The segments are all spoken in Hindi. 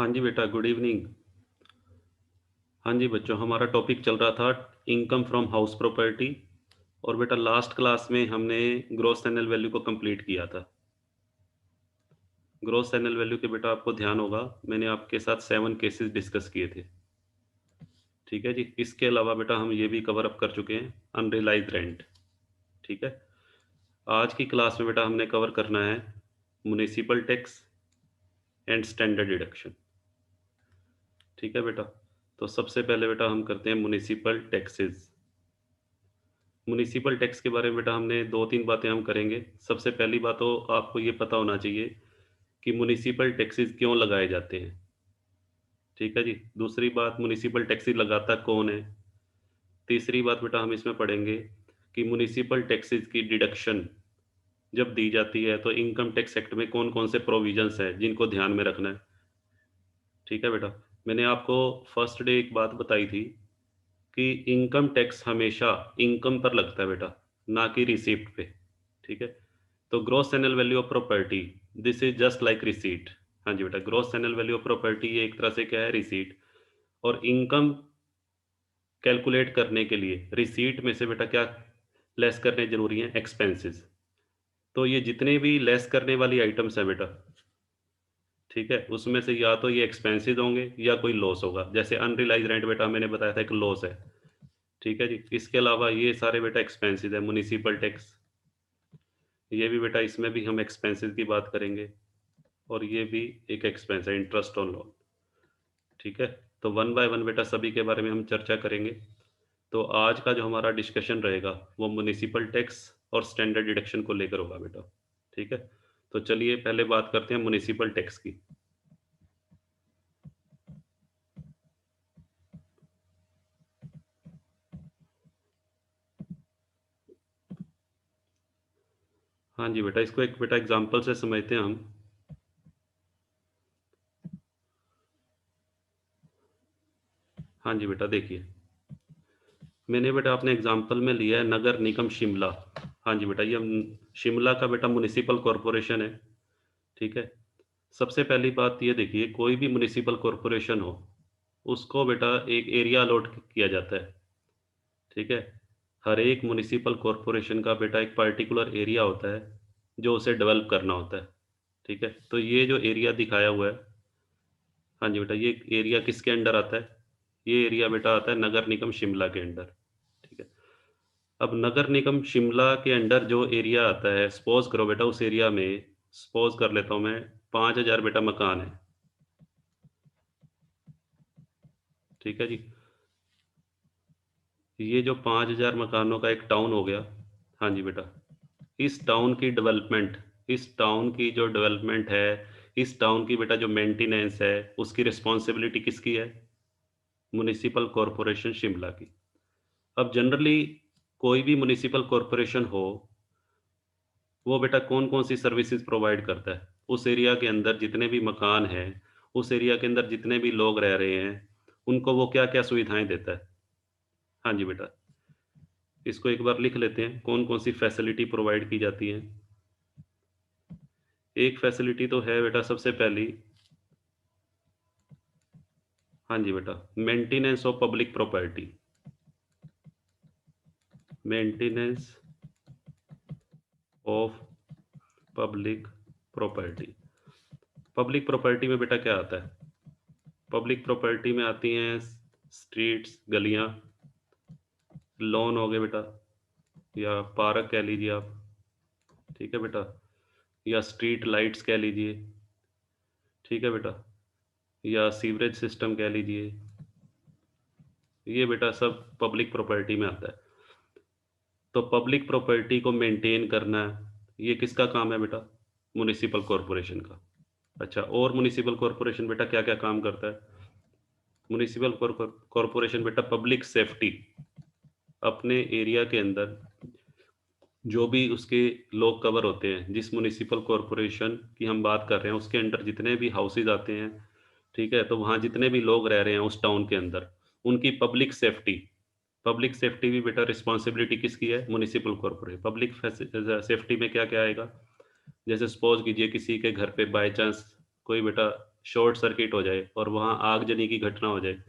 हाँ जी बेटा, गुड इवनिंग। हाँ जी बच्चों, हमारा टॉपिक चल रहा था इनकम फ्रॉम हाउस प्रॉपर्टी। और बेटा लास्ट क्लास में हमने ग्रॉस एनुअल वैल्यू को कंप्लीट किया था। ग्रॉस एनुअल वैल्यू के बेटा आपको ध्यान होगा, मैंने आपके साथ 7 केसेस डिस्कस किए थे। ठीक है जी। इसके अलावा बेटा हम ये भी कवर अप कर चुके हैं अनरियलाइज्ड रेंट। ठीक है। आज की क्लास में बेटा हमने कवर करना है municipal tax and standard deduction. ठीक है बेटा। तो सबसे पहले बेटा हम करते हैं म्युनिसिपल टैक्सेस। म्युनिसिपल टैक्स के बारे में बेटा हमने 2-3 बातें हम करेंगे। सबसे पहली बात तो आपको ये पता होना चाहिए कि म्युनिसिपल टैक्सेस क्यों लगाए जाते हैं। ठीक है जी। दूसरी बात, म्युनिसिपल टैक्सेस लगाता कौन है। तीसरी बात बेटा हम इसमें पढ़ेंगे कि म्युनिसिपल टैक्सेस की डिडक्शन जब दी जाती है तो इनकम टैक्स एक्ट में कौन कौन से प्रोविजंस हैं जिनको ध्यान में रखना है। ठीक है बेटा। मैंने आपको फर्स्ट डे एक बात बताई थी कि इनकम टैक्स हमेशा इनकम पर लगता है बेटा, ना कि रिसिप्ट पे। ठीक है। तो gross annual value of property, this is just like receipt. हाँ जी बेटा, gross annual value of property ये एक तरह से क्या है, रिसीट। और इनकम कैलकुलेट करने के लिए रिसीट में से बेटा क्या लेस करने जरूरी है, एक्सपेंसेस। तो ये जितने भी लेस करने वाली आइटम्स है बेटा, ठीक है, उसमें से या तो ये एक्सपेंसेस होंगे या कोई लॉस होगा। जैसे अनरियलाइज रेंट बेटा मैंने बताया था एक लॉस है। ठीक है जी। इसके अलावा ये सारे बेटा एक्सपेंसेस है। म्युनिसिपल टैक्स, ये भी बेटा, इसमें भी हम एक्सपेंसेस की बात करेंगे। और ये भी एक एक्सपेंस है, इंटरेस्ट ऑन लोन। ठीक है। तो वन बाय वन बेटा सभी के बारे में हम चर्चा करेंगे। तो आज का जो हमारा डिस्कशन रहेगा वो म्युनिसिपल टैक्स और स्टैंडर्ड डिडक्शन को लेकर होगा बेटा। ठीक है। तो चलिए पहले बात करते हैं म्युनिसिपल टैक्स की। हाँ जी बेटा, इसको एक बेटा एग्जाम्पल से समझते हैं हम। हाँ जी बेटा, देखिए मैंने बेटा अपने एग्जाम्पल में लिया है नगर निगम शिमला। हाँ जी बेटा, ये शिमला का बेटा म्युनिसिपल कॉरपोरेशन है। ठीक है। सबसे पहली बात ये देखिए, कोई भी म्युनिसिपल कॉरपोरेशन हो उसको बेटा एक एरिया अलॉट किया जाता है। ठीक है। हर एक म्युनिसिपल कॉरपोरेशन का बेटा एक पर्टिकुलर एरिया होता है जो उसे डेवलप करना होता है। ठीक है। तो ये जो एरिया दिखाया हुआ है, हाँ जी बेटा, ये एरिया किसके अंडर आता है, ये एरिया बेटा आता है नगर निगम शिमला के अंडर। ठीक है। अब नगर निगम शिमला के अंडर जो एरिया आता है, सपोज करो बेटा उस एरिया में, सपोज कर लेता हूँ मैं, 5,000 बेटा मकान है। ठीक है जी। ये जो 5,000 मकानों का एक टाउन हो गया। हाँ जी बेटा। इस टाउन की डेवलपमेंट, इस टाउन की जो डेवलपमेंट है, इस टाउन की बेटा जो मेंटेनेंस है, उसकी रिस्पॉन्सिबिलिटी किसकी है, म्युनिसिपल कॉरपोरेशन शिमला की। अब जनरली कोई भी म्युनिसिपल कॉरपोरेशन हो, वो बेटा कौन कौन सी सर्विसेज प्रोवाइड करता है, उस एरिया के अंदर जितने भी मकान हैं, उस एरिया के अंदर जितने भी लोग रह रहे हैं, उनको वो क्या क्या सुविधाएं देता है। हाँ जी बेटा, इसको एक बार लिख लेते हैं, कौन कौन सी फैसिलिटी प्रोवाइड की जाती है। एक फैसिलिटी तो है बेटा सबसे पहली, हाँ जी बेटा, maintenance of public property. Maintenance of public property. Public property में बेटा क्या आता है, पब्लिक प्रॉपर्टी में आती हैं स्ट्रीट्स, गलियां, लॉन हो गए बेटा, या पार्क कह लीजिए आप। ठीक है बेटा। या स्ट्रीट लाइट्स कह लीजिए। ठीक है बेटा। या सीवरेज सिस्टम कह लीजिए। ये बेटा सब पब्लिक प्रॉपर्टी में आता है। तो पब्लिक प्रॉपर्टी को मेंटेन करना, ये किसका काम है बेटा, म्युनिसिपल कॉरपोरेशन का। अच्छा, और म्युनिसिपल कॉरपोरेशन बेटा क्या क्या काम करता है। म्युनिसिपल कॉरपोरेशन बेटा पब्लिक सेफ्टी, अपने एरिया के अंदर जो भी उसके लोग कवर होते हैं, जिस म्युनिसिपल कॉरपोरेशन की हम बात कर रहे हैं उसके अंडर जितने भी हाउसेज आते हैं, ठीक है, तो वहाँ जितने भी लोग रह रहे हैं उस टाउन के अंदर, उनकी पब्लिक सेफ्टी, पब्लिक सेफ्टी भी बेटा रिस्पॉन्सिबिलिटी किसकी है, म्युनिसिपल कॉरपोरेशन। पब्लिक सेफ्टी में क्या क्या आएगा, जैसे सपोज कीजिए किसी के घर पे बाय चांस कोई बेटा शॉर्ट सर्किट हो जाए और वहाँ आगजनी की घटना हो जाए,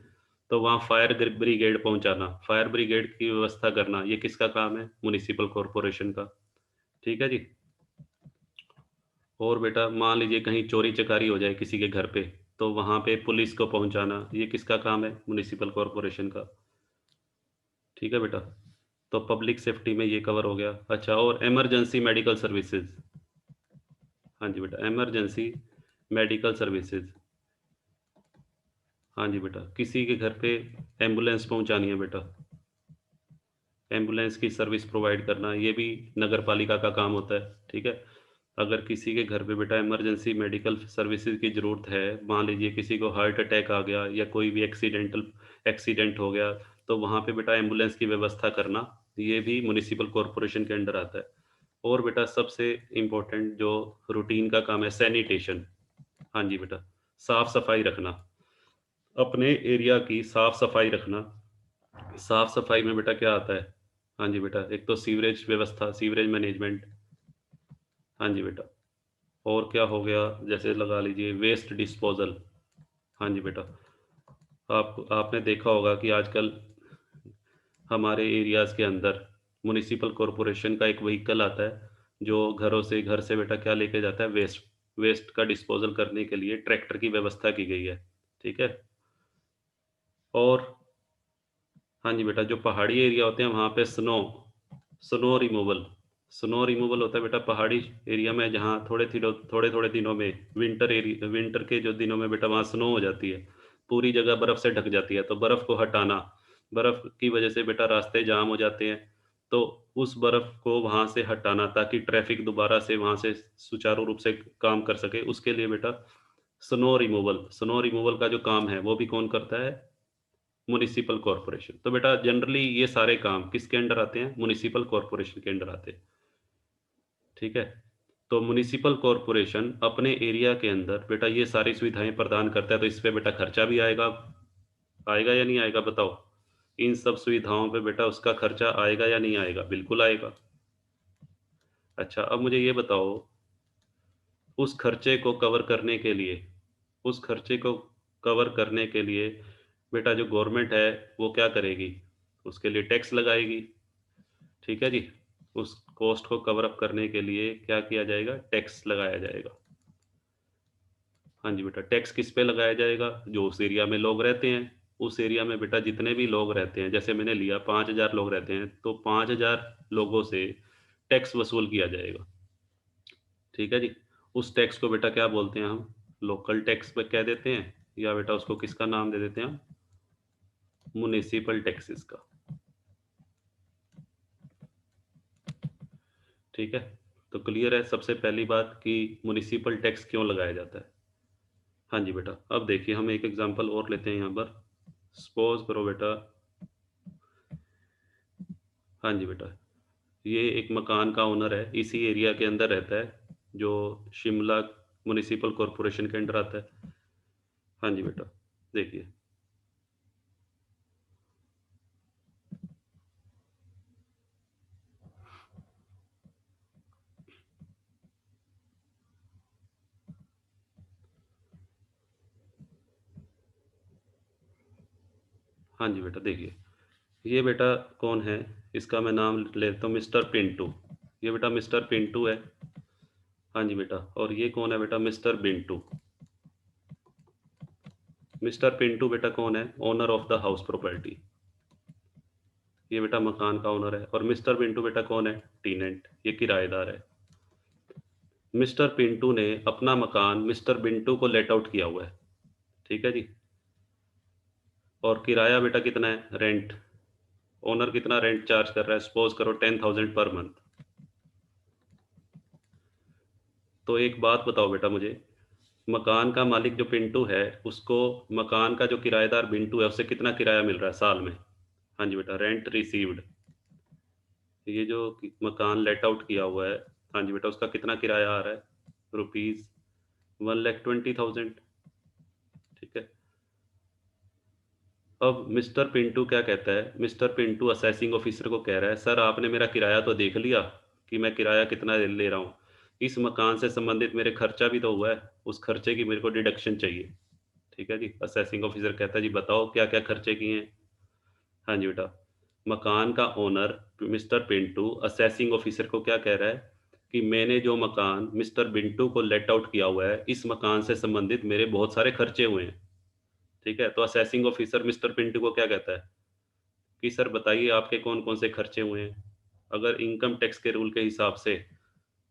तो वहाँ ब्रिगेड पहुँचाना, फायर ब्रिगेड की व्यवस्था करना, ये किसका काम है? म्युनिसिपल कॉर्पोरेशन का। ठीक है जी। और बेटा मान लीजिए कहीं चोरी-चकारी हो जाए किसी के घर पे, तो वहाँ पे पुलिस को पहुँचाना, ये किसका काम है? म्युनिसिपल कॉर्पोरेशन का। ठीक है बेटा? तो पब्लिक सेफ्टी में ये कवर हो गया। अच्छा, और इमरजेंसी मेडिकल सर्विसेज़। हाँ जी बेटा, इमरजेंसी मेडिकल सर्विसेज़। हाँ जी बेटा, किसी के घर पे एम्बुलेंस पहुँचानी है बेटा, एम्बुलेंस की सर्विस प्रोवाइड करना, ये भी नगर पालिका का काम होता है, ठीक है? अगर किसी के घर पे बेटा इमरजेंसी मेडिकल सर्विसेज़ की ज़रूरत है, मान लीजिए किसी को हार्ट अटैक आ गया या कोई भी एक्सीडेंट हो गया, तो वहाँ पे बेटा एम्बुलेंस की व्यवस्था करना, ये भी म्युनिसिपल कॉर्पोरेशन के अंडर आता है। और बेटा सबसे इम्पोर्टेंट जो रूटीन का काम है, सैनिटेशन। हाँ जी बेटा, साफ-सफाई रखना, अपने एरिया की साफ-सफाई रखना। साफ-सफाई में बेटा क्या आता है? हाँ जी बेटा, एक तो सीवरेज व्यवस्था, सीवरेज मैनेजमेंट। हाँ जी बेटा। और क्या हो गया, जैसे लगा लीजिए वेस्ट डिस्पोज़ल। हाँ जी बेटा। आपने देखा होगा कि आजकल हमारे एरियाज़ के अंदर म्युनिसिपल कॉर्पोरेशन का एक व्हीकल आता है, जो घर से बेटा क्या लेके जाता है? वेस्ट। वेस्ट का डिस्पोज़ल करने के लिए ट्रैक्टर की व्यवस्था की गई है। ठीक है? और हाँ जी बेटा, जो पहाड़ी एरिया होते हैं वहाँ पे स्नो रिमूवल स्नो रिमूवल होता है बेटा पहाड़ी एरिया में, जहाँ थोड़े-थोड़े दिनों में विंटर के जो दिनों में बेटा वहाँ स्नो हो जाती है। पूरी जगह बर्फ़ से ढक जाती है, तो बर्फ़ को हटाना, बर्फ़ की वजह से बेटा रास्ते जाम हो जाते हैं, तो उस बर्फ़ को वहाँ से हटाना ताकि ट्रैफ़िक दोबारा से वहाँ से सुचारू रूप से काम कर सके, उसके लिए बेटा स्नो रिमूवल का जो काम है, वो भी कौन करता है? Municipal corporation. तो बेटा जनरली ये सारे काम किसके अंडर आते हैं? म्युनिसिपल कॉर्पोरेशन के अंडर आते हैं, ठीक है? तो म्युनिसिपल कॉर्पोरेशन अपने एरिया के अंदर बेटा ये सारी सुविधाएँ प्रदान करता है, तो इस पे बेटा खर्चा भी आएगा, आएगा या नहीं आएगा बताओ? इन सब सुविधाओं पे बेटा उसका खर्चा आएगा या नहीं आएगा? बिल्कुल आएगा। अच्छा, अब मुझे ये बताओ, उस खर्चे को कवर करने के लिए उस खर्चे को कवर करने के लिए बेटा जो गवर्नमेंट है, वो क्या करेगी? उसके लिए टैक्स लगाएगी। ठीक है जी? उस कॉस्ट को कवर अप करने के लिए क्या किया जाएगा? टैक्स लगाया जाएगा। हाँ जी बेटा, टैक्स किस पे लगाया जाएगा? जो उस एरिया में लोग रहते हैं। उस एरिया में बेटा जितने भी लोग रहते हैं, जैसे मैंने लिया 5,000 लोग रहते हैं, तो 5,000 लोगों से टैक्स वसूल किया जाएगा। ठीक है जी? उस टैक्स को बेटा क्या बोलते हैं हम? लोकल टैक्स ब कह देते हैं, या बेटा उसको किसका नाम दे देते हैं हम? म्युनिसिपल टैक्सेस का। ठीक है? तो क्लियर है सबसे पहली बात कि म्युनिसिपल टैक्स क्यों लगाया जाता है? हाँ जी बेटा, अब देखिए हम एक एग्ज़ाम्पल और लेते हैं यहाँ पर। सपोज़ करो बेटा, हाँ जी बेटा, ये एक मकान का ओनर है, इसी एरिया के अंदर रहता है, जो शिमला म्युनिसिपल कॉर्पोरेशन के अंडर आता है। हाँ जी बेटा, देखिए। हाँ जी बेटा, देखिए। ये बेटा कौन है? इसका मैं नाम लेता हूँ मिस्टर पिंटू। ये बेटा मिस्टर पिंटू है। हाँ जी बेटा, और ये कौन है बेटा? मिस्टर बिंटू। मिस्टर पिंटू बेटा कौन है? Owner of the house property. ये बेटा मकान का ओनर है, और मिस्टर पिंटू बेटा कौन है? टेनेंट, ये किराएदार है। मिस्टर पिंटू ने अपना मकान मिस्टर बिंटू को लेट आउट किया हुआ है, ठीक है जी? और किराया बेटा कितना है? रेंट। ओनर कितना रेंट चार्ज कर रहा है? सपोज़ करो 10,000 पर मंथ। तो एक बात बताओ बेटा मुझे, मकान का मालिक जो पिंटू है, उसको मकान का जो किराएदार बिंटू है, उससे कितना किराया मिल रहा है साल में? हाँ जी बेटा, रेंट रिसीव्ड। ये जो मकान लेट आउट किया हुआ है, हाँ जी बेटा, उसका कितना किराया आ रहा है? रुपीज़ 1,20,000। ठीक है? अब मिस्टर पिंटू क्या कहता है? मिस्टर पिंटू असेसिंग ऑफिसर को कह रहा है, सर आपने मेरा किराया तो देख लिया कि मैं किराया कितना ले ले रहा हूँ। इस मकान से संबंधित मेरे खर्चा भी तो हुआ है, उस खर्चे की मेरे को डिडक्शन चाहिए। ठीक है जी। असेसिंग ऑफिसर कहता है जी बताओ क्या-क्या खर्चे किए हैं? हाँ जी बेटा। मकान का owner mister Pintu assessing officer को क्या कह रहा है कि मैंने जो मकान मिस्टर बिंटू को लेट आउट किया हुआ है, इस मकान से संबंधित मेरे बहुत सारे खर्चे हुए हैं। ठीक है? तो असेसिंग ऑफिसर मिस्टर पिंटू को क्या कहता है कि सर बताइए आपके कौन-कौन से खर्चे हुए हैं? अगर इनकम टैक्स के रूल के हिसाब से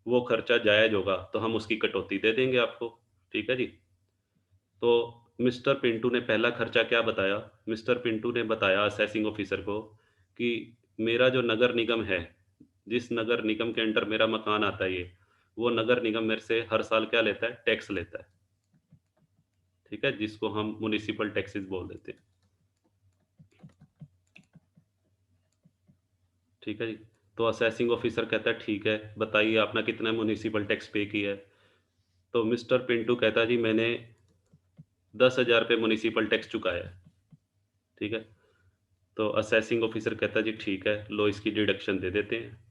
वो खर्चा जायज़ होगा, तो हम उसकी कटौती दे देंगे आपको। ठीक है जी? तो मिस्टर पिंटू ने पहला खर्चा क्या बताया? मिस्टर पिंटू ने बताया असेसिंग ऑफिसर को कि मेरा जो नगर निगम है, जिस नगर निगम के अंडर मेरा मकान आता है ये, वो नगर निगम मेरे से हर साल क्या लेता है? टैक्स लेता है। ठीक है? जिसको हम म्युनिसिपल टैक्सेस बोल देते हैं। ठीक है जी? तो असेसिंग ऑफिसर कहता है ठीक है, बताइए आपने कितना म्युनिसिपल टैक्स पे किया है? तो मिस्टर पिंटू कहता है जी मैंने 10,000 रुपए म्युनिसिपल टैक्स चुकाया है। ठीक है? तो असेसिंग ऑफिसर कहता है जी ठीक है, लो इसकी डिडक्शन दे देते हैं।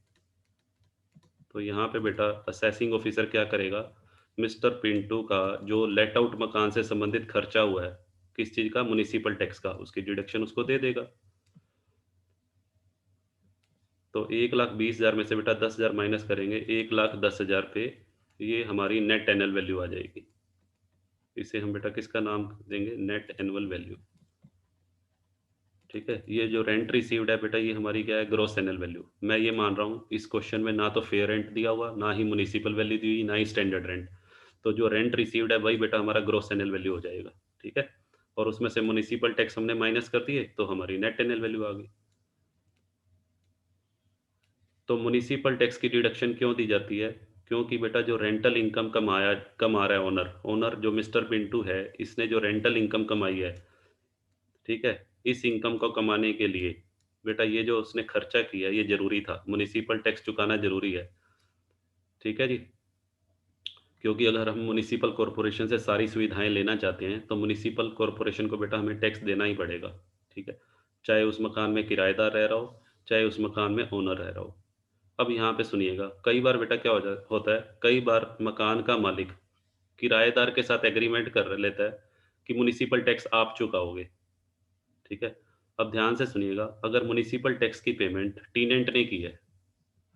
तो यहाँ पे बेटा असेसिंग ऑफिसर क्या करेगा, मिस्टर पिंटू का जो लेट आउट मकान से संबंधित खर्चा हुआ है, किस चीज़ का? म्युनिसिपल टैक्स का, उसकी डिडक्शन उसको दे देगा। तो 1,20,000 में से बेटा 10,000 माइनस करेंगे, 1,10,000 पे ये हमारी नेट एनुअल वैल्यू आ जाएगी। इसे हम बेटा किसका नाम देंगे? Net annual value. ठीक है? ये जो रेंट रिसीव्ड है बेटा ये हमारी क्या है? Gross annual value. मैं ये मान रहा हूँ इस क्वेश्चन में ना तो फेयर रेंट दिया हुआ, ना ही म्युनिसिपल वैल्यू दी हुई, ना ही स्टैंडर्ड रेंट। तो जो रेंट रिसीव्ड है वही बेटा हमारा ग्रॉस एनुअल वैल्यू हो जाएगा। ठीक है? और उसमें से म्युनिसिपल टैक्स हमने माइनस कर दिए तो हमारी नेट एनुअल वैल्यू आ गई। तो म्युनिसिपल टैक्स की डिडक्शन क्यों दी जाती है? क्योंकि बेटा जो रेंटल इनकम कम आ रहा है ओनर जो मिस्टर पिंटू है, इसने जो रेंटल इनकम कमाई है, ठीक है? इस इनकम को कमाने के लिए बेटा ये जो उसने खर्चा किया ये ज़रूरी था, म्युनिसिपल टैक्स चुकाना ज़रूरी है। ठीक है जी? क्योंकि अगर हम म्युनिसिपल कॉर्पोरेशन से सारी सुविधाएँ लेना चाहते हैं, तो म्युनिसिपल कॉर्पोरेशन को बेटा हमें टैक्स देना ही पड़ेगा। ठीक है? चाहे उस मकान में किराएदार रह रहा हो, चाहे उस मकान में ओनर रह रहा हो। अब यहाँ पे सुनिएगा, कई बार बेटा क्या होता है, कई बार मकान का मालिक किराएदार के साथ एग्रीमेंट कर लेता है कि म्युनिसिपल टैक्स आप चुकाओगे। ठीक है? अब ध्यान से सुनिएगा, अगर म्युनिसिपल टैक्स की पेमेंट टेनेंट ने की है,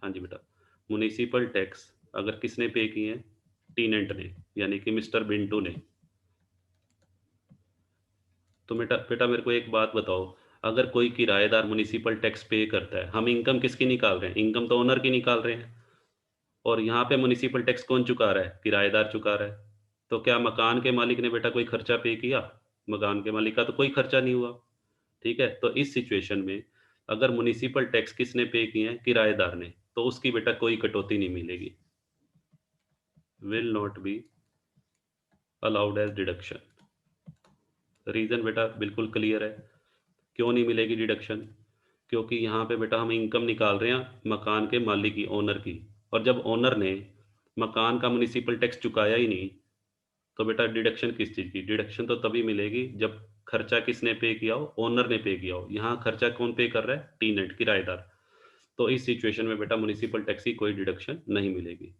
हाँ जी बेटा, म्युनिसिपल टैक्स अगर किसने पे की है? टेनेंट ने, यानी कि मिस्टर बिंटू ने। तो बेटा बेटा मेरे को एक बात बताओ, अगर कोई किराएदार म्युनिसिपल टैक्स पे करता है, हम इनकम किसकी निकाल रहे हैं? इनकम तो ओनर की निकाल रहे हैं। और यहाँ पे म्युनिसिपल टैक्स कौन चुका रहा है? किराएदार चुका रहा है। तो क्या मकान के मालिक ने बेटा कोई खर्चा पे किया? मकान के मालिक का तो कोई खर्चा नहीं हुआ। ठीक है? तो इस सिचुएशन में अगर म्युनिसिपल टैक्स किसने पे किए हैं? किराएदार ने, तो उसकी बेटा कोई कटौती नहीं मिलेगी। Will not be allowed as deduction. Reason बेटा बिल्कुल क्लियर है, क्यों नहीं मिलेगी डिडक्शन? क्योंकि यहाँ पे बेटा हम इनकम निकाल रहे हैं मकान के मालिक की, ओनर की, और जब ओनर ने मकान का म्युनिसिपल टैक्स चुकाया ही नहीं, तो बेटा डिडक्शन किस चीज़ की? डिडक्शन तो तभी मिलेगी जब खर्चा किसने पे किया हो? ओनर ने पे किया हो। यहाँ खर्चा कौन पे कर रहा है? टेनेंट, किराएदार। तो इस सिचुएशन में बेटा म्युनिसिपल टैक्स की कोई डिडक्शन नहीं मिलेगी।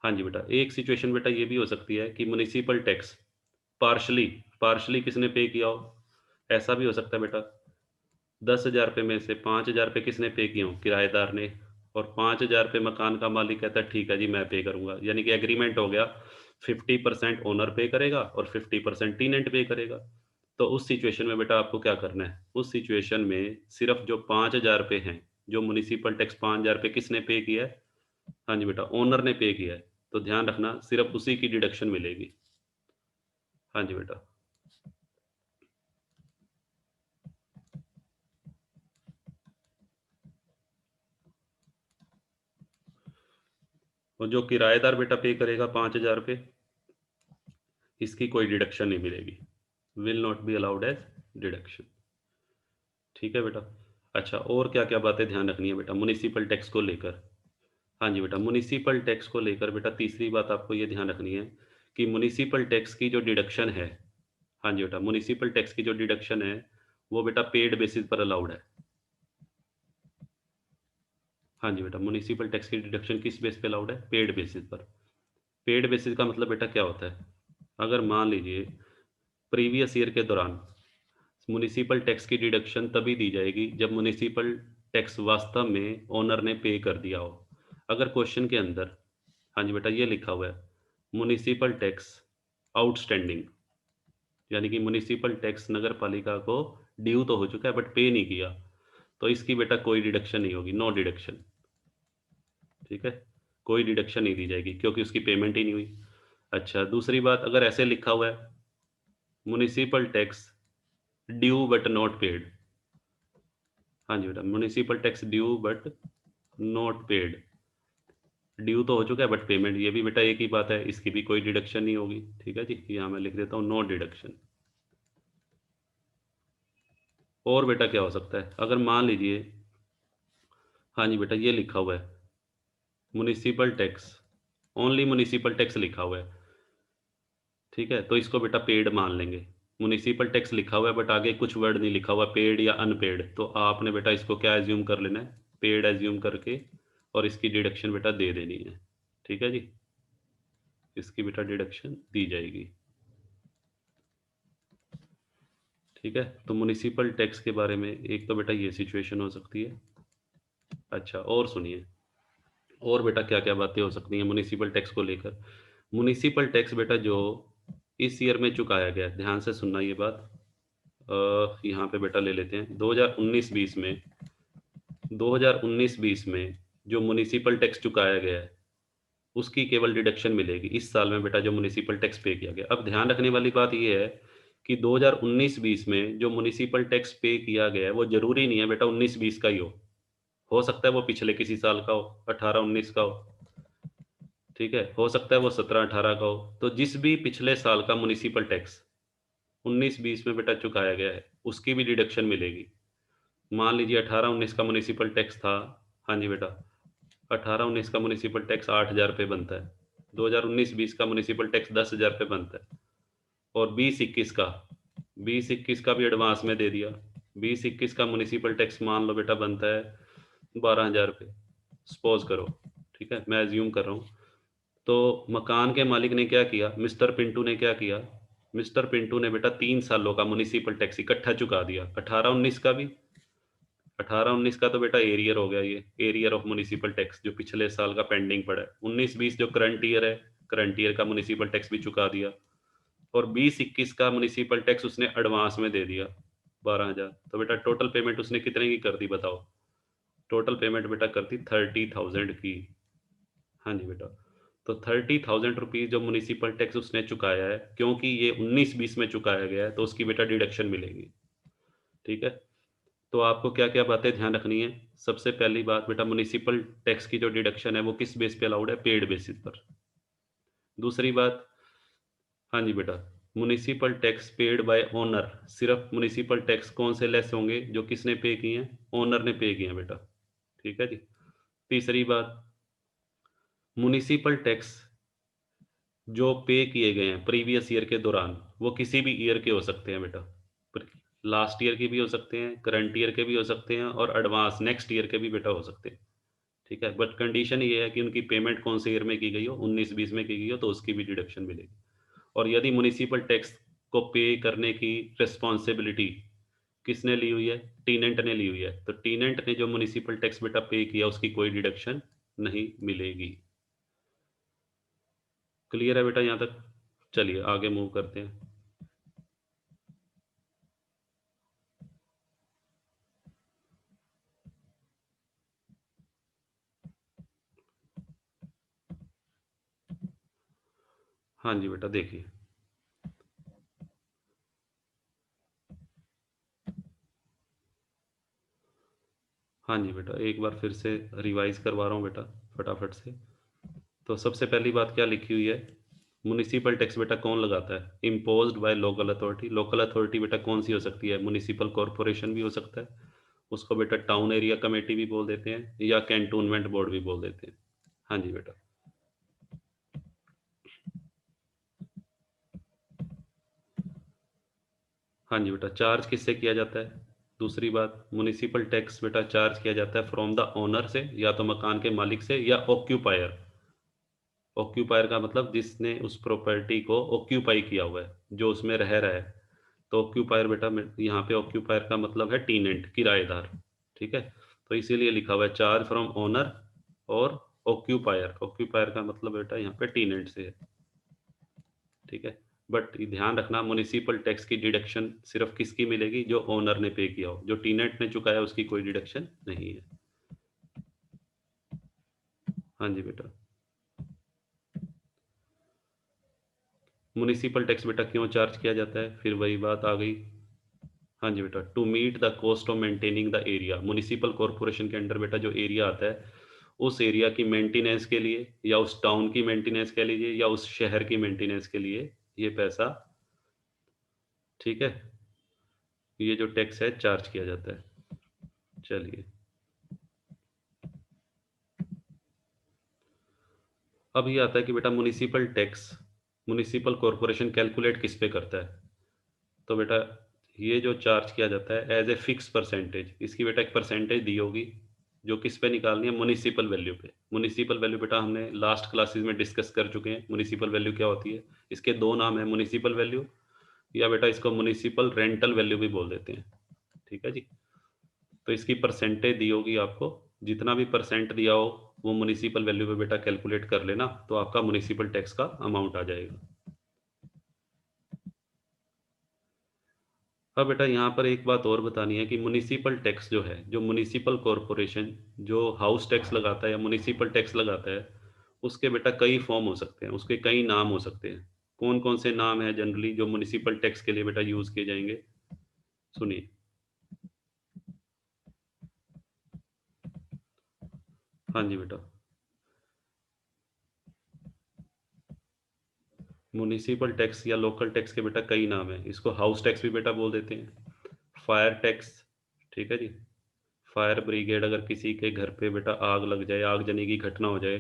हाँ जी बेटा, एक सिचुएशन बेटा ये भी हो सकती है कि म्युनिसिपल टैक्स पार्शियली पार्शियली किसने पे किया हो? ऐसा भी हो सकता है बेटा, 10,000 रुपए में से 5,000 रुपए किसने पे किए हों? किराएदार ने, और 5,000 रुपए मकान का मालिक कहता है ठीक है जी मैं पे करूँगा। यानी कि एग्रीमेंट हो गया, 50% ओनर पे करेगा और 50% टेनेंट पे करेगा। तो उस सिचुएशन में बेटा आपको क्या करना है? उस सिचुएशन में सिर्फ़ जो 5,000 रुपए हैं, जो म्युनिसिपल टैक्स 5,000 रुपए किसने पे किया है? हाँ जी बेटा, ओनर ने पे किया है। तो ध्यान रखना सिर्फ़ उसी की डिडक्शन मिलेगी। हाँ जी बेटा। और जो किराएदार बेटा पे करेगा 5,000 रुपए, इसकी कोई डिडक्शन नहीं मिलेगी। Will not be allowed as deduction. ठीक है बेटा? अच्छा, और क्या-क्या बातें ध्यान रखनी है बेटा म्युनिसिपल टैक्स को लेकर? हाँ जी बेटा, म्युनिसिपल टैक्स को लेकर बेटा तीसरी बात आपको ये ध्यान रखनी है कि म्युनिसिपल टैक्स की जो डिडक्शन है, हाँ जी बेटा, म्युनिसिपल टैक्स की जो डिडक्शन है, वो बेटा पेड बेसिस पर अलाउड है। हाँ जी बेटा, म्युनिसिपल टैक्स की डिडक्शन किस बेस पे अलाउड है? पेड बेसिस पर। पेड बेसिस का मतलब बेटा क्या होता है? अगर मान लीजिए प्रीवियस ईयर के दौरान म्युनिसिपल टैक्स की डिडक्शन तभी दी जाएगी जब म्युनिसिपल टैक्स वास्तव में ओनर ने पे कर दिया हो। अगर क्वेश्चन के अंदर, हाँ जी बेटा, ये लिखा हुआ है म्युनिसिपल टैक्स आउटस्टैंडिंग, यानी कि म्युनिसिपल टैक्स नगर पालिका को ड्यू तो हो चुका है बट पे नहीं किया, तो इसकी बेटा कोई डिडक्शन नहीं होगी, नो डिडक्शन। ठीक है, कोई डिडक्शन नहीं दी जाएगी क्योंकि उसकी पेमेंट ही नहीं हुई। अच्छा, दूसरी बात, अगर ऐसे लिखा हुआ है municipal tax due but not paid, हाँ जी बेटा, municipal tax due but not paid, due तो हो चुका है बट पेमेंट, ये भी बेटा एक ही बात है, इसकी भी कोई डिडक्शन नहीं होगी। ठीक है जी, यहाँ मैं लिख देता हूँ नो डिडक्शन। और बेटा क्या हो सकता है, अगर मान लीजिए, हाँ जी बेटा, ये लिखा हुआ है municipal tax, only municipal tax लिखा हुआ है, ठीक है, तो इसको बेटा पेड मान लेंगे। म्युनिसिपल टैक्स लिखा हुआ है बट आगे कुछ वर्ड नहीं लिखा हुआ पेड या अनपेड, तो आपने बेटा इसको क्या एज्यूम कर लेना है, पेड एज्यूम करके, और इसकी डिडक्शन बेटा दे देनी है। ठीक है जी, इसकी बेटा डिडक्शन दी जाएगी। ठीक है, तो म्युनिसिपल टैक्स के बारे में एक तो बेटा ये सिचुएशन हो सकती है। अच्छा, और सुनिए, और बेटा क्या क्या बातें हो सकती हैं म्युनिसिपल टैक्स को लेकर। म्युनिसिपल टैक्स बेटा जो इस ईयर में चुकाया गया है, ध्यान से सुनना ये बात, यहाँ पे बेटा ले लेते हैं 2019-20 में, 2019-20 में जो म्युनिसिपल टैक्स चुकाया गया है उसकी केवल डिडक्शन मिलेगी इस साल में बेटा, जो म्युनिसिपल टैक्स पे किया गया। अब ध्यान रखने वाली बात ये है कि 2019-20 में जो म्युनिसिपल टैक्स पे किया गया है वो जरूरी नहीं है बेटा 19-20 का ही हो सकता है वो पिछले किसी साल का हो, 18-19 का हो, ठीक है, हो सकता है वो 17-18 का हो। तो जिस भी पिछले साल का म्युनिसिपल टैक्स 19-20 में बेटा चुकाया गया है उसकी भी डिडक्शन मिलेगी। मान लीजिए 18-19 का म्युनिसिपल टैक्स था, हाँ जी बेटा, 18-19 का म्युनिसिपल टैक्स 8,000 रुपये बनता है, 2019-20 का म्युनिसिपल टैक्स 10,000 रुपये बनता है, और 20-21 का भी एडवांस में दे दिया। 20-21 का म्युनिसिपल टैक्स मान लो बेटा बनता है 12,000 रुपये, सपोज करो, ठीक है, मैं एज्यूम कर रहा हूँ। तो मकान के मालिक ने क्या किया, मिस्टर पिंटू ने क्या किया, मिस्टर पिंटू ने बेटा 3 सालों का म्युनिसिपल टैक्स इकट्ठा चुका दिया, 18-19 का भी, 18-19 का तो बेटा एरियर हो गया, ये एरियर ऑफ म्युनिसिपल टैक्स जो पिछले साल का पेंडिंग पड़ा है, 19-20 जो करंट ईयर है, करंट ईयर का म्युनिसिपल टैक्स भी चुका दिया, और 20-21 का म्युनिसिपल टैक्स उसने एडवांस में दे दिया 12,000, तो बेटा टोटल पेमेंट उसने कितने की कर दी बताओ? टोटल पेमेंट बेटा कर दी 30,000 की। हाँ जी बेटा, तो 30,000 रुपीज़ जो म्युनिसिपल टैक्स उसने चुकाया है, क्योंकि ये 19-20 में चुकाया गया है, तो उसकी बेटा डिडक्शन मिलेगी। ठीक है, तो आपको क्या-क्या बातें ध्यान रखनी है? सबसे पहली बात बेटा, म्युनिसिपल टैक्स की जो डिडक्शन है वो किस बेस पे अलाउड है? पेड बेसिस पर। दूसरी बात, हाँ जी बेटा, municipal tax paid by owner, सिर्फ म्युनिसिपल टैक्स कौन से लेस होंगे? जो किसने पे किए हैं? ओनर ने पे किए हैं बेटा। ठीक है जी। तीसरी बात, म्युनिसिपल टैक्स जो पे किए गए हैं प्रीवियस ईयर के दौरान, वो किसी भी ईयर के हो सकते हैं बेटा। लास्ट ईयर के भी हो सकते हैं, करंट ईयर के भी हो सकते हैं, और एडवांस नेक्स्ट ईयर के भी बेटा हो सकते हैं। ठीक है, बट कंडीशन ये है कि उनकी पेमेंट कौन से ईयर में की गई हो, 19-20 में की गई हो, तो उसकी भी डिडक्शन मिलेगी। और यदि म्युनिसिपल टैक्स को पे करने की रिस्पॉन्सिबिलिटी किसने ली हुई है? टीनेंट ने ली हुई है, तो टीनेंट ने जो म्युनिसिपल टैक्स बेटा पे किया उसकी कोई डिडक्शन नहीं मिलेगी। क्लियर है बेटा यहाँ तक? चलिए आगे मूव करते हैं। हाँ जी बेटा, देखिए, हाँ जी बेटा, एक बार फिर से रिवाइज करवा रहा हूँ बेटा फटाफट से। तो सबसे पहली बात क्या लिखी हुई है? म्युनिसिपल टैक्स बेटा कौन लगाता है? Imposed by local authority. Local authority बेटा कौन सी हो सकती है? म्युनिसिपल कॉरपोरेशन भी हो सकता है, उसको बेटा टाउन एरिया कमेटी भी बोल देते हैं, या कैंटोनमेंट बोर्ड भी बोल देते हैं। हाँ जी बेटा, हाँ जी बेटा, चार्ज किससे किया जाता है? दूसरी बात, म्युनिसिपल टैक्स बेटा चार्ज किया जाता है फ्रॉम द ओनर से, या तो मकान के मालिक से, या ऑक्यूपायर। ऑक्यूपायर का मतलब जिसने उस प्रॉपर्टी को ऑक्यूपाई किया हुआ है, जो उसमें रह रहा है। तो ऑक्यूपायर बेटा यहाँ पे ऑक्यूपायर का मतलब है टीनेंट, किराएदार। ठीक है, तो इसीलिए लिखा हुआ है चार्ज फ्रॉम ओनर और ऑक्यूपायर। ऑक्यूपायर का मतलब बेटा यहाँ पे टीनेंट से है। ठीक है, बट ध्यान रखना, म्युनिसिपल टैक्स की डिडक्शन सिर्फ किसकी मिलेगी, जो ओनर ने पे किया हो। जो टीनेंट ने चुकाया उसकी कोई डिडक्शन नहीं है। हाँ जी बेटा। म्युनिसिपल टैक्स बेटा क्यों चार्ज किया जाता है, फिर वही बात आ गई। हाँ जी बेटा, to meet the cost of maintaining the area. Municipal corporation के अंडर बेटा जो एरिया आता है, उस एरिया की मेंटेनेंस के लिए, या उस टाउन की मेंटेनेंस कह लीजिए, या उस शहर की मेंटेनेंस के लिए ये पैसा, ठीक है, ये जो टैक्स है चार्ज किया जाता है। चलिए, अब ये आता है कि बेटा municipal tax municipal corporation calculate किस पे करता है। तो बेटा ये जो चार्ज किया जाता है एज ए फिक्स परसेंटेज, इसकी बेटा एक परसेंटेज दी होगी, जो किस पे निकालनी है, म्युनिसिपल वैल्यू पे। म्युनिसिपल वैल्यू बेटा हमने लास्ट क्लासेस में डिस्कस कर चुके हैं, म्युनिसिपल वैल्यू क्या होती है। इसके दो नाम है, म्युनिसिपल वैल्यू, या बेटा इसको म्युनिसिपल रेंटल वैल्यू भी बोल देते हैं। ठीक है जी, तो इसकी परसेंटेज दी होगी आपको, जितना भी परसेंट दिया हो वो म्युनिसिपल वैल्यू पे बेटा कैलकुलेट कर लेना, तो आपका म्युनिसिपल टैक्स का अमाउंट आ जाएगा। हाँ बेटा, यहाँ पर एक बात और बतानी है कि म्युनिसिपल टैक्स जो है, जो म्युनिसिपल कॉरपोरेशन जो हाउस टैक्स लगाता है या म्युनिसिपल टैक्स लगाता है, उसके बेटा कई फॉर्म हो सकते हैं, उसके कई नाम हो सकते हैं। कौन कौन से नाम है जनरली जो म्युनिसिपल टैक्स के लिए बेटा यूज किए जाएंगे, सुनिए। हाँ जी बेटा, म्युनिसिपल टैक्स या लोकल टैक्स के बेटा कई नाम है। इसको हाउस टैक्स भी बेटा बोल देते हैं, फायर टैक्स, ठीक है जी। फायर ब्रिगेड, अगर किसी के घर पे बेटा आग लग जाए, आगजनी की घटना हो जाए,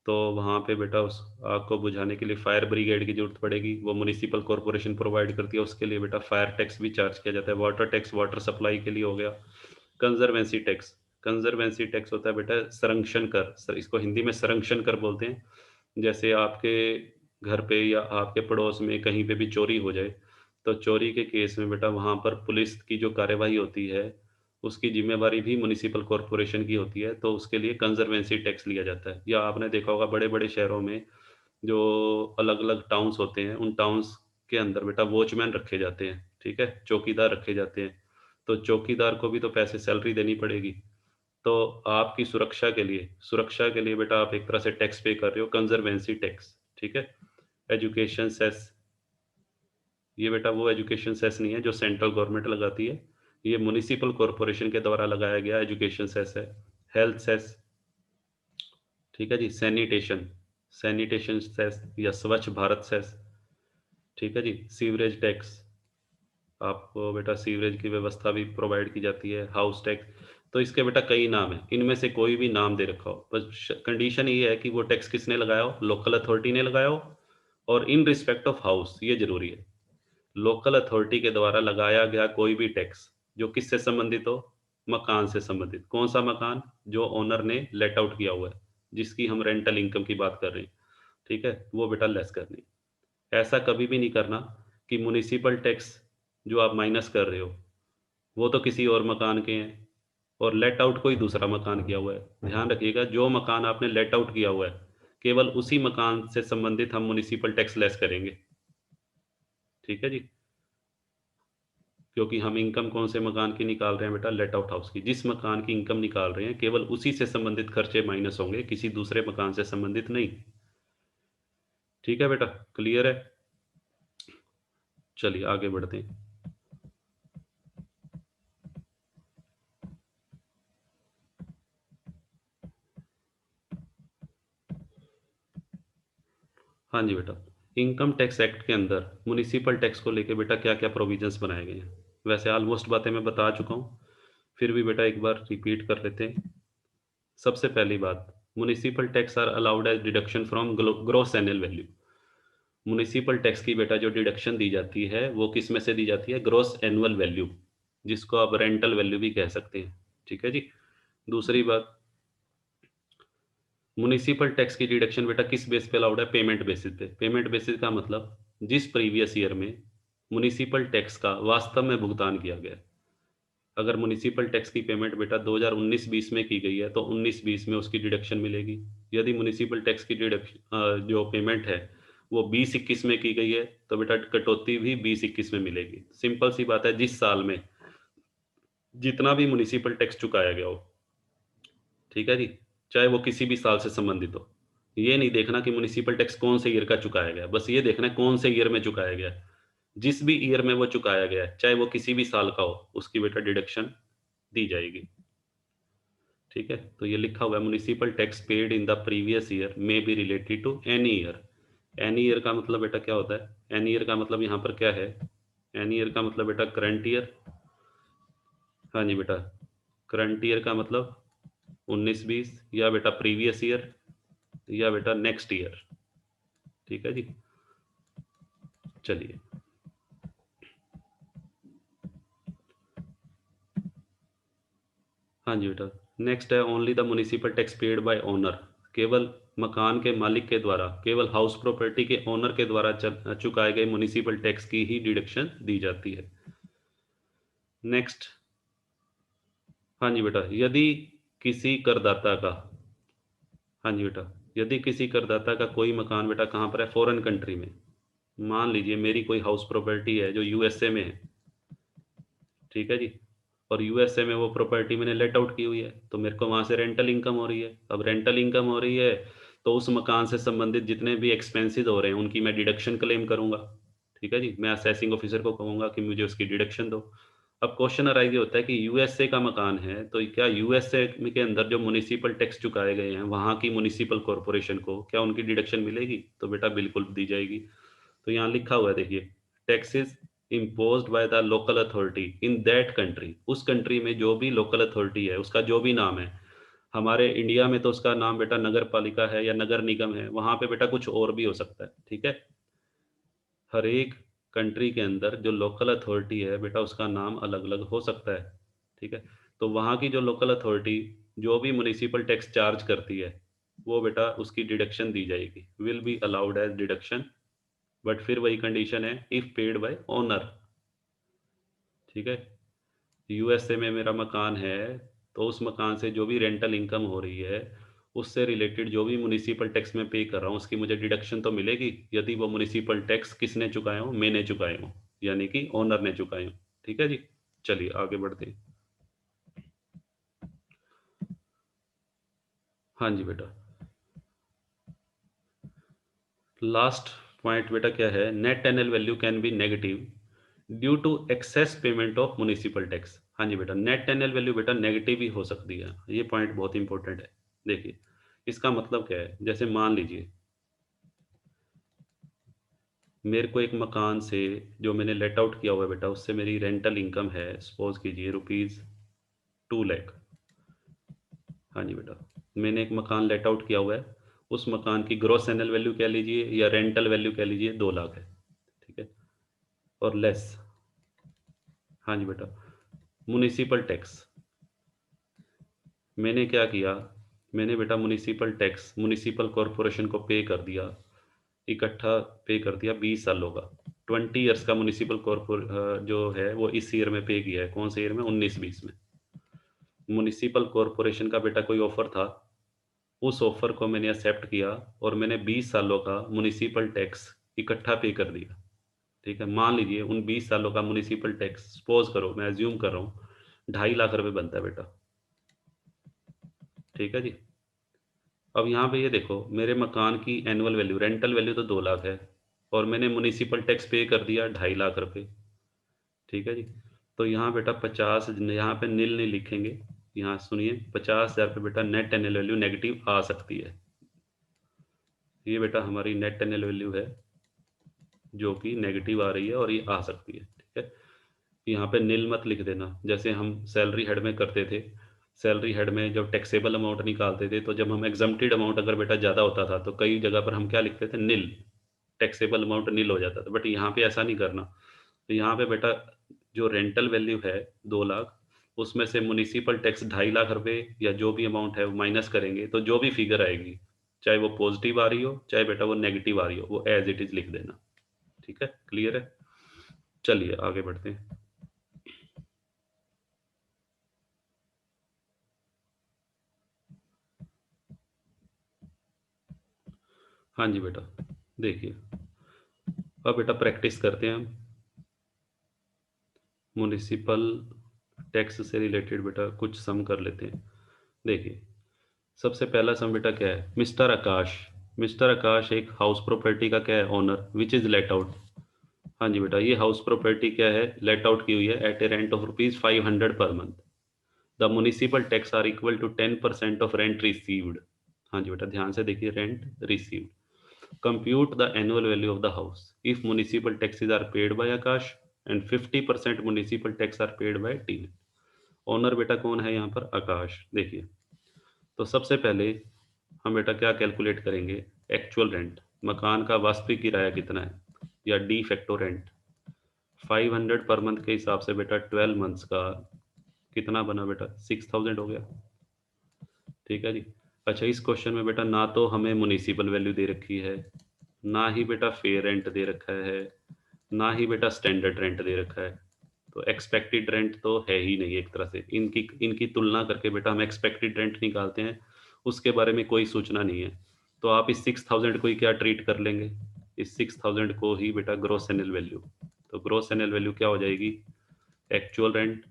तो वहाँ पे बेटा उस आग को बुझाने के लिए फायर ब्रिगेड की जरूरत पड़ेगी, वो म्युनिसिपल कॉरपोरेशन प्रोवाइड करती है, उसके लिए बेटा फायर टैक्स भी चार्ज किया जाता है। वाटर टैक्स वाटर सप्लाई के लिए हो गया। कंजर्वेंसी टैक्स, कंजर्वेंसी टैक्स होता है बेटा संरक्षण कर, इसको हिंदी में संरक्षण कर बोलते हैं। जैसे आपके घर पे या आपके पड़ोस में कहीं पे भी चोरी हो जाए, तो चोरी के केस में बेटा वहाँ पर पुलिस की जो कार्यवाही होती है, उसकी जिम्मेवारी भी म्युनिसिपल कॉरपोरेशन की होती है, तो उसके लिए कंजर्वेंसी टैक्स लिया जाता है। या आपने देखा होगा बड़े बड़े शहरों में जो अलग अलग टाउन्स होते हैं, उन टाउन्स के अंदर बेटा वॉचमैन रखे जाते हैं, ठीक है, चौकीदार रखे जाते हैं। तो चौकीदार को भी तो पैसे सैलरी देनी पड़ेगी। तो आपकी सुरक्षा के लिए बेटा आप एक तरह से टैक्स पे कर रहे हो, कंजर्वेंसी टैक्स। ठीक है, एजुकेशन सेस, ये बेटा वो एजुकेशन सेस नहीं है जो सेंट्रल गवर्नमेंट लगाती है, ये म्युनिसिपल कॉरपोरेशन के द्वारा लगाया गया एजुकेशन सेस है। हेल्थ सेस, ठीक है जी। सैनिटेशन, सैनिटेशन सेस या स्वच्छ भारत सेस, ठीक है जी। सीवरेज टैक्स, आपको बेटा सीवरेज की व्यवस्था भी प्रोवाइड की जाती है। हाउस टैक्स, तो इसके बेटा कई नाम है, इनमें से कोई भी नाम दे रखा हो, बस कंडीशन ये है कि वो टैक्स किसने लगाया हो, लोकल अथॉरिटी ने लगाया हो, और इन रिस्पेक्ट ऑफ हाउस, ये जरूरी है। लोकल अथॉरिटी के द्वारा लगाया गया कोई भी टैक्स जो किससे संबंधित हो, मकान से संबंधित। कौन सा मकान, जो ओनर ने लेट आउट किया हुआ है, जिसकी हम रेंटल इनकम की बात कर रहे हैं, ठीक है, वो बेटा लेस करनी। ऐसा कभी भी नहीं करना कि म्युनिसिपल टैक्स जो आप माइनस कर रहे हो वो तो किसी और मकान के हैं, और लेट आउट कोई दूसरा मकान किया हुआ है। ध्यान रखिएगा, जो मकान आपने लेट आउट किया हुआ है, केवल उसी मकान से संबंधित हम म्युनिसिपल टैक्स लेस करेंगे। ठीक है जी, क्योंकि हम इनकम कौन से मकान की निकाल रहे हैं बेटा, लेट आउट हाउस की। जिस मकान की इनकम निकाल रहे हैं केवल उसी से संबंधित खर्चे माइनस होंगे, किसी दूसरे मकान से संबंधित नहीं। ठीक है बेटा, क्लियर है। चलिए आगे बढ़ते हैं। हाँ जी बेटा, इनकम टैक्स एक्ट के अंदर म्युनिसिपल टैक्स को लेके बेटा क्या क्या प्रोविजंस बनाए गए हैं। वैसे ऑलमोस्ट बातें मैं बता चुका हूँ, फिर भी बेटा एक बार रिपीट कर लेते हैं। सबसे पहली बात, municipal tax are allowed as deduction from gross annual value. Municipal tax की बेटा जो डिडक्शन दी जाती है वो किस में से दी जाती है, ग्रॉस एनुअल वैल्यू। जिसको आप रेंटल वैल्यू भी कह सकते हैं, ठीक है जी। दूसरी बात, म्युनिसिपल टैक्स की डिडक्शन बेटा किस बेस पे अलाउड है? पेमेंट बेसिस पे। पेमेंट बेसिस का मतलब जिस प्रीवियस ईयर में म्युनिसिपल टैक्स का वास्तव में भुगतान किया गया है। अगर म्युनिसिपल टैक्स की पेमेंट बेटा 2019-20 में की गई है, तो 19-20 में उसकी डिडक्शन मिलेगी। यदि म्युनिसिपल टैक्स की जो पेमेंट है, वो 20-21 में की गई है, तो बेटा कटौती भी 20-21 में मिलेगी। सिंपल सी बात है, जिस साल में जितना भी म्युनिसिपल टैक्स चुकाया गया हो, ठीक है जी? चाहे वो किसी भी साल से संबंधित हो। ये नहीं देखना कि म्युनिसिपल टैक्स कौन से ईयर का चुकाया गया है, बस ये देखना है कौन से ईयर में चुकाया गया है। जिस भी ईयर में वो चुकाया गया है, चाहे वो किसी भी साल का हो, उसकी बेटा डिडक्शन दी जाएगी। ठीक है? तो ये लिखा हुआ है, municipal tax paid in the previous year may be related to any year. Any year का मतलब बेटा क्या होता है? एनी ईयर का मतलब यहाँ पर क्या है? एनी ईयर का मतलब बेटा करंट ईयर। हाँ जी बेटा, करंट ईयर का मतलब 19-20, या बेटा प्रीवियस ईयर, या बेटा नेक्स्ट ईयर। ठीक है जी? चलिए, हाँ जी बेटा, नेक्स्ट है only the municipal tax paid by owner. केवल मकान के मालिक के द्वारा, केवल हाउस प्रॉपर्टी के ओनर के द्वारा चुकाए गए म्युनिसिपल टैक्स की ही डिडक्शन दी जाती है। नेक्स्ट, हाँ जी बेटा, यदि किसी करदाता का, हाँ जी बेटा, यदि किसी करदाता का कोई मकान बेटा कहाँ पर है? फॉरेन कंट्री में। मान लीजिए मेरी कोई हाउस प्रॉपर्टी है जो यूएसए में है, ठीक है जी, और यूएसए में वो प्रॉपर्टी मैंने लेट आउट की हुई है, तो मेरे को वहाँ से रेंटल इनकम हो रही है। अब रेंटल इनकम हो रही है, तो उस मकान से संबंधित जितने भी एक्सपेंसेस हो रहे हैं उनकी मैं डिडक्शन क्लेम करूँगा। ठीक है जी, मैं असेसिंग ऑफिसर को कहूँगा कि मुझे उसकी डिडक्शन दो। अब क्वेश्चन अराइज ये होता है कि यूएसए का मकान है, तो क्या यूएसए के अंदर जो म्युनिसिपल टैक्स चुकाए गए हैं, वहाँ की म्युनिसिपल कॉरपोरेशन को क्या उनकी डिडक्शन मिलेगी? तो बेटा बिल्कुल दी जाएगी। तो यहाँ लिखा हुआ है, देखिए, taxes imposed by the local authority in that country. उस कंट्री में जो भी लोकल अथॉरिटी है, उसका जो भी नाम है, हमारे इंडिया में तो उसका नाम बेटा नगर पालिका है या नगर निगम है, वहाँ पे बेटा कुछ और भी हो सकता है। ठीक है? हर एक कंट्री के अंदर जो लोकल अथॉरिटी है बेटा, उसका नाम अलग अलग हो सकता है। ठीक है? तो वहाँ की जो लोकल अथॉरिटी जो भी म्युनिसिपल टैक्स चार्ज करती है, वो बेटा उसकी डिडक्शन दी जाएगी, will be allowed as deduction. But फिर वही कंडीशन है, इफ पेड बाय ओनर। ठीक है? यूएसए में मेरा मकान है, तो उस मकान से जो भी रेंटल इनकम हो रही है, उससे रिलेटेड जो भी म्युनिसिपल टैक्स मैं पे कर रहा हूँ, उसकी मुझे डिडक्शन तो मिलेगी, यदि वो म्युनिसिपल टैक्स किसने चुकाए हों? मैंने चुकाए हों, यानी कि ओनर ने चुकाए हों। ठीक है जी? चलिए आगे बढ़ते हैं। हाँ जी बेटा, लास्ट पॉइंट बेटा क्या है? Net annual value can be negative due to excess payment of municipal tax. हाँ जी बेटा, नेट एनुअल वैल्यू बेटा नेगेटिव ही हो सकती है। ये पॉइंट बहुत इंपॉर्टेंट है। देखिए, इसका मतलब क्या है? जैसे मान लीजिए मेरे को एक मकान से, जो मैंने लेट आउट किया हुआ है बेटा, उससे मेरी रेंटल इनकम है, सपोज कीजिए ₹2 लाख। हाँ जी बेटा, मैंने एक मकान लेट आउट किया हुआ है, उस मकान की ग्रॉस एनुअल वैल्यू कह लीजिए या रेंटल वैल्यू कह लीजिए 2 लाख है। ठीक है? और लेस, हाँ जी बेटा, म्युनिसिपल टैक्स, मैंने क्या किया? मैंने बेटा म्युनिसिपल टैक्स म्युनिसिपल कॉरपोरेशन को पे कर दिया, इकट्ठा पे कर दिया 20 सालों का। 20 ईयर्स का म्युनिसिपल जो है वो इस ईयर में पे किया है। कौन से ईयर में? 19-20 में। म्युनिसिपल कॉरपोरेशन का बेटा कोई ऑफर था, उस ऑफर को मैंने एक्सेप्ट किया, और मैंने 20 सालों का म्युनिसिपल टैक्स इकट्ठा पे कर दिया। ठीक है? मान लीजिए उन 20 सालों का म्युनिसिपल टैक्स, सपोज करो, मैं एज्यूम कर रहा हूँ, 2.5 लाख रुपए बनता है बेटा। ठीक है जी? अब यहाँ पे ये देखो, मेरे मकान की एनुअल वैल्यू, रेंटल वैल्यू तो 2 लाख है, और मैंने म्युनिसिपल टैक्स पे कर दिया 2.5 लाख रुपए। ठीक है जी? तो यहाँ बेटा 50, यहाँ पे नील नहीं लिखेंगे, यहाँ सुनिए, 50,000 पे बेटा नेट एनुअल वैल्यू नेगेटिव आ सकती है। ये बेटा हमारी नेट एनुअल वैल्यू है, जो कि नेगेटिव आ रही है, और ये आ सकती है। ठीक है? यहाँ पे नील मत लिख देना, जैसे हम सैलरी हेड में करते थे। सैलरी हेड में जब टैक्सेबल अमाउंट निकालते थे, तो जब हम एग्जम्प्टेड अमाउंट अगर बेटा ज़्यादा होता था, तो कई जगह पर हम क्या लिखते थे? नील। टैक्सेबल अमाउंट नील हो जाता था। बट यहाँ पे ऐसा नहीं करना। तो यहाँ पे बेटा जो रेंटल वैल्यू है 2 लाख, उसमें से म्युनिसिपल टैक्स 2.5 लाख रुपए या जो भी अमाउंट है वो माइनस करेंगे, तो जो भी फिगर आएगी, चाहे वो पॉजिटिव आ रही हो, चाहे बेटा वो नेगेटिव आ रही हो, वो एज इट इज लिख देना। ठीक है, क्लियर है? चलिए आगे बढ़ते हैं। हाँ जी बेटा, देखिए अब बेटा प्रैक्टिस करते हैं हम म्युनिसिपल टैक्स से रिलेटेड। बेटा कुछ सम कर लेते हैं। देखिए सबसे पहला सम बेटा क्या है, मिस्टर आकाश। मिस्टर आकाश एक हाउस प्रॉपर्टी का क्या है, owner, which is let out. हाँ जी बेटा, ये हाउस प्रॉपर्टी क्या है, लेट आउट की हुई है eight A rent of ₹500 per month. The municipal tax are equal to 10% of rent received. हाँ जी बेटा, ध्यान से देखिए, rent received. Compute the annual value of the house if municipal taxes are paid by Akash and 50% municipal tax are paid by tenant. Owner बेटा कौन है यहाँ पर, आकाश। देखिए तो सबसे पहले हम बेटा क्या कैलकुलेट करेंगे, एक्चुअल रेंट, मकान का वास्तविक किराया कितना है, या de facto rent. 500 per month के हिसाब से बेटा 12 मंथ्स का कितना बना बेटा, 6000 हो गया। ठीक है जी। अच्छा, इस क्वेश्चन में बेटा ना तो हमें म्युनिसिपल वैल्यू दे रखी है, ना ही बेटा फेयर रेंट दे रखा है, ना ही बेटा स्टैंडर्ड रेंट दे रखा है। तो एक्सपेक्टेड रेंट तो है ही नहीं, एक तरह से इनकी इनकी तुलना करके बेटा हम एक्सपेक्टेड रेंट निकालते हैं, उसके बारे में कोई सूचना नहीं है। तो आप इस 6000 को ही क्या ट्रीट कर लेंगे, इस 6000 को ही बेटा ग्रॉस एनुअल वैल्यू। तो ग्रॉस एनुअल वैल्यू क्या हो जाएगी, एक्चुअल रेंट,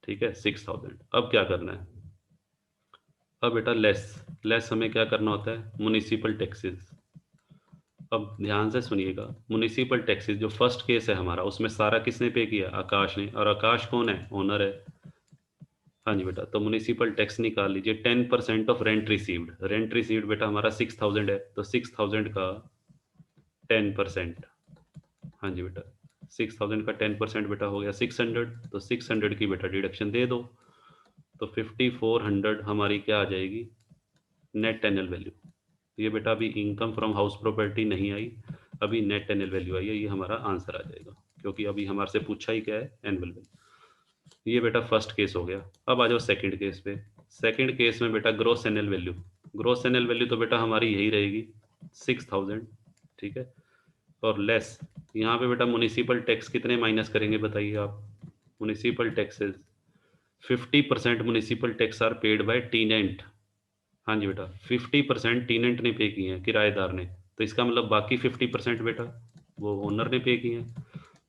ठीक है, 6000। अब क्या करना है, अब बेटा लेस, लेस हमें क्या करना होता है, म्युनिसिपल टैक्सेस। अब ध्यान से सुनिएगा, म्युनिसिपल टैक्सेस जो फर्स्ट केस है हमारा, उसमें सारा किसने पे किया, आकाश ने, और आकाश कौन है, ओनर है। हाँ जी बेटा, तो म्युनिसिपल टैक्स निकाल लीजिए, 10% of rent received. Rent received बेटा हमारा 6000 है, तो 6000 का 10%। हाँ जी बेटा, 6000 का 10% बेटा हो गया 600, तो 600 की बेटा डिडक्शन दे दो, तो 5400 हमारी क्या आ जाएगी, नेट एनुअल वैल्यू। ये बेटा अभी इनकम फ्रॉम हाउस प्रॉपर्टी नहीं आई, अभी नेट एनुअल वैल्यू आई है, ये हमारा आंसर आ जाएगा, क्योंकि अभी हमारे से पूछा ही क्या है, एनुअल वैल्यू। ये बेटा फर्स्ट केस हो गया। अब आ जाओ सेकंड केस पे। सेकंड केस में बेटा gross annual value, gross annual value तो बेटा हमारी यही रहेगी 6000। ठीक है, और लेस, यहाँ पे बेटा म्युनिसिपल टैक्स कितने माइनस करेंगे बताइए आप, municipal taxes 50% municipal tax are paid by tenant. हाँ जी बेटा, 50% टीनेंट ने पे किए हैं, किराएदार ने, तो इसका मतलब बाकी 50% बेटा वो ओनर ने पे किए हैं।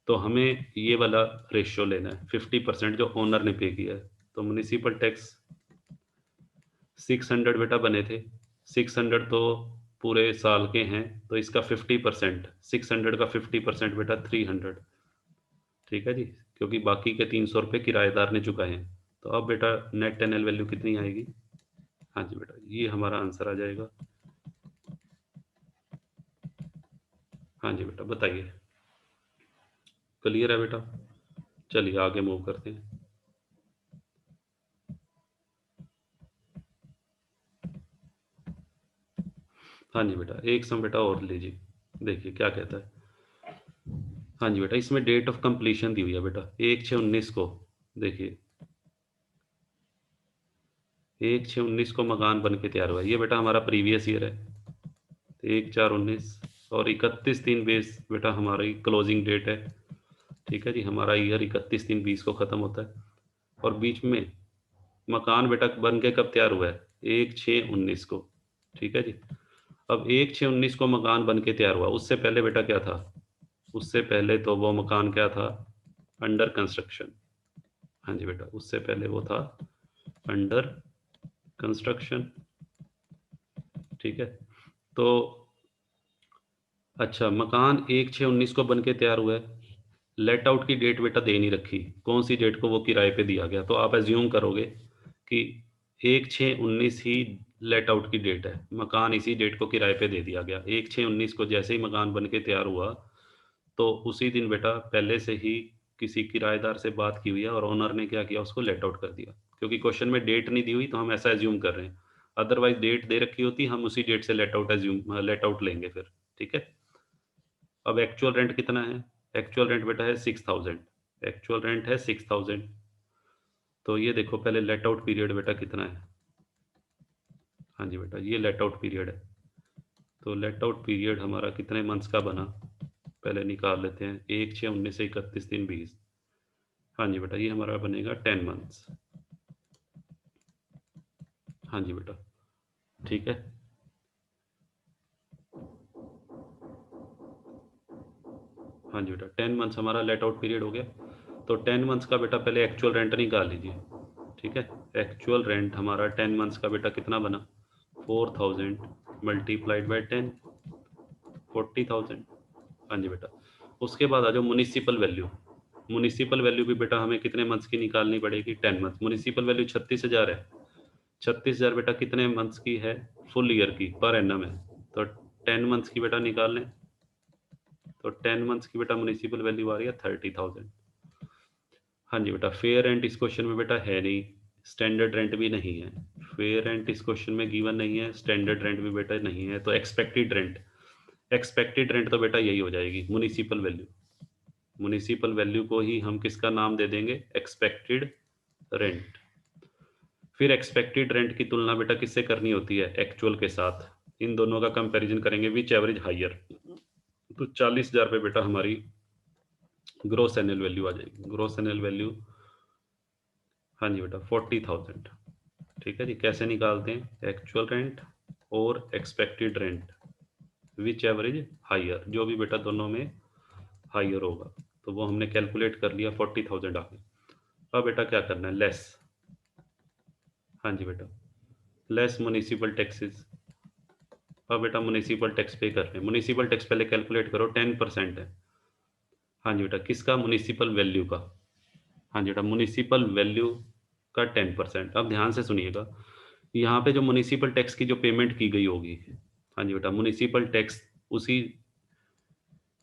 तो हमें ये वाला रेशियो लेना है, 50% जो ओनर ने पे किया है। तो म्युनिसिपल टैक्स 600 बेटा बने थे, 600 तो पूरे साल के हैं, तो इसका 50%, 600 का 50% बेटा 300। ठीक है जी, क्योंकि बाकी के 300 रुपये किराएदार ने चुकाए हैं। तो अब बेटा नेट एनुअल वैल्यू कितनी आएगी, हाँ जी बेटा, ये हमारा आंसर आ जाएगा। हाँ जी बेटा बताइए, क्लियर है बेटा? चलिए आगे मूव करते हैं। हाँ जी बेटा, एक सम बेटा और लीजिए, देखिए क्या कहता है। हाँ जी बेटा, इसमें डेट ऑफ कंप्लीशन दी हुई है बेटा 1/6/19 को। देखिए 1/6/19 को मकान बन के तैयार हुआ है, ये बेटा हमारा प्रीवियस ईयर है, 1/4/19, और 31/3/20 बेटा हमारी क्लोजिंग डेट है। ठीक है जी, हमारा ईयर 31/3/20 को ख़त्म होता है, और बीच में मकान बेटा बन के कब तैयार हुआ है, 1/6/19 को। ठीक है जी। अब 1/6/19 को मकान बन के तैयार हुआ, उससे पहले बेटा क्या था, उससे पहले तो वो मकान क्या था, अंडर कंस्ट्रक्शन। हाँ जी बेटा, उससे पहले वो था अंडर कंस्ट्रक्शन। ठीक है, तो अच्छा, मकान 1/6/19 को बन के तैयार हुआ है, लेट आउट की डेट बेटा दे नहीं रखी, कौन सी डेट को वो किराए पे दिया गया, तो आप एज्यूम करोगे कि 1/6/19 ही लेट आउट की डेट है, मकान इसी डेट को किराए पे दे दिया गया। 1/6/19 को जैसे ही मकान बन के तैयार हुआ, तो उसी दिन बेटा पहले से ही किसी किराएदार से बात की हुई है, और ओनर ने क्या किया, उसको लेट आउट कर दिया। क्योंकि क्वेश्चन में डेट नहीं दी हुई, तो हम ऐसा एज्यूम कर रहे हैं, अदरवाइज डेट दे रखी होती, हम उसी डेट से लेट आउट लेंगे फिर। ठीक है, अब एक्चुअल रेंट कितना है, एक्चुअल रेंट बेटा है 6000। एक्चुअल रेंट है 6000। तो ये देखो पहले लेट आउट पीरियड बेटा कितना है। हाँ जी बेटा, ये लेट आउट पीरियड है। तो लेट आउट पीरियड हमारा कितने मंथ्स का बना, पहले निकाल लेते हैं। 1/6/19 से 31/3/20। हाँ जी बेटा, ये हमारा बनेगा 10 मंथ्स। हाँ जी बेटा, ठीक है। हाँ जी बेटा, 10 मंथ्स हमारा लेट आउट पीरियड हो गया। तो 10 मंथ्स का बेटा पहले एक्चुअल रेंट निकाल लीजिए। ठीक है, एक्चुअल रेंट हमारा 10 मंथ्स का बेटा कितना बना, 4000 मल्टीप्लाइड बाई 10, 40,000। हाँ जी बेटा, उसके बाद आ जाओ म्युनिसिपल वैल्यू। म्युनिसिपल वैल्यू भी बेटा हमें कितने मंथ्स की निकालनी पड़ेगी, 10 मंथ्स। म्युनिसिपल वैल्यू 36,000 है। 36,000 बेटा कितने मंथ्स की है, फुल ईयर की, पर एनम है। तो 10 मंथ्स की बेटा निकाल लें। तो 10 मंथ्स की बेटा म्युनिसिपल वैल्यू आ रही है 30,000। हाँ जी बेटा, फेयर रेंट इस क्वेश्चन में बेटा है नहीं, स्टैंडर्ड रेंट भी नहीं है। फेयर रेंट इस क्वेश्चन में गिवन नहीं है, स्टैंडर्ड रेंट भी बेटा नहीं है। तो एक्सपेक्टेड रेंट, एक्सपेक्टेड रेंट तो बेटा यही हो जाएगी म्युनिसिपल वैल्यू। म्युनिसिपल वैल्यू को ही हम किसका नाम दे देंगे, एक्सपेक्टेड रेंट। फिर एक्सपेक्टेड रेंट की तुलना बेटा किससे करनी होती है, एक्चुअल के साथ। इन दोनों का कंपैरिजन करेंगे, विच एवरेज हायर। तो 40,000 पे बेटा हमारी ग्रोस एनुअल वैल्यू आ जाएगी। ग्रोस एनुअल वैल्यू, हाँ जी बेटा, 40,000। ठीक है जी, कैसे निकालते हैं, एक्चुअल रेंट और एक्सपेक्टेड रेंट, विच एवरेज हायर, जो भी बेटा दोनों में हायर होगा। तो वो हमने कैलकुलेट कर लिया, 40,000 आ गया। अब बेटा क्या करना है, लेस। हाँ जी बेटा, लेस म्युनिसिपल टैक्सेस। अब बेटा म्युनिसिपल टैक्स पे कर रहे हैं। म्युनिसिपल टैक्स पहले कैलकुलेट करो, 10% है। हाँ जी बेटा, किसका, म्युनिसिपल वैल्यू का। हाँ जी बेटा, म्युनिसिपल वैल्यू का 10%। अब ध्यान से सुनिएगा, यहाँ पे जो म्युनिसिपल टैक्स की जो पेमेंट की गई होगी, हाँ जी बेटा, म्युनिसिपल टैक्स उसी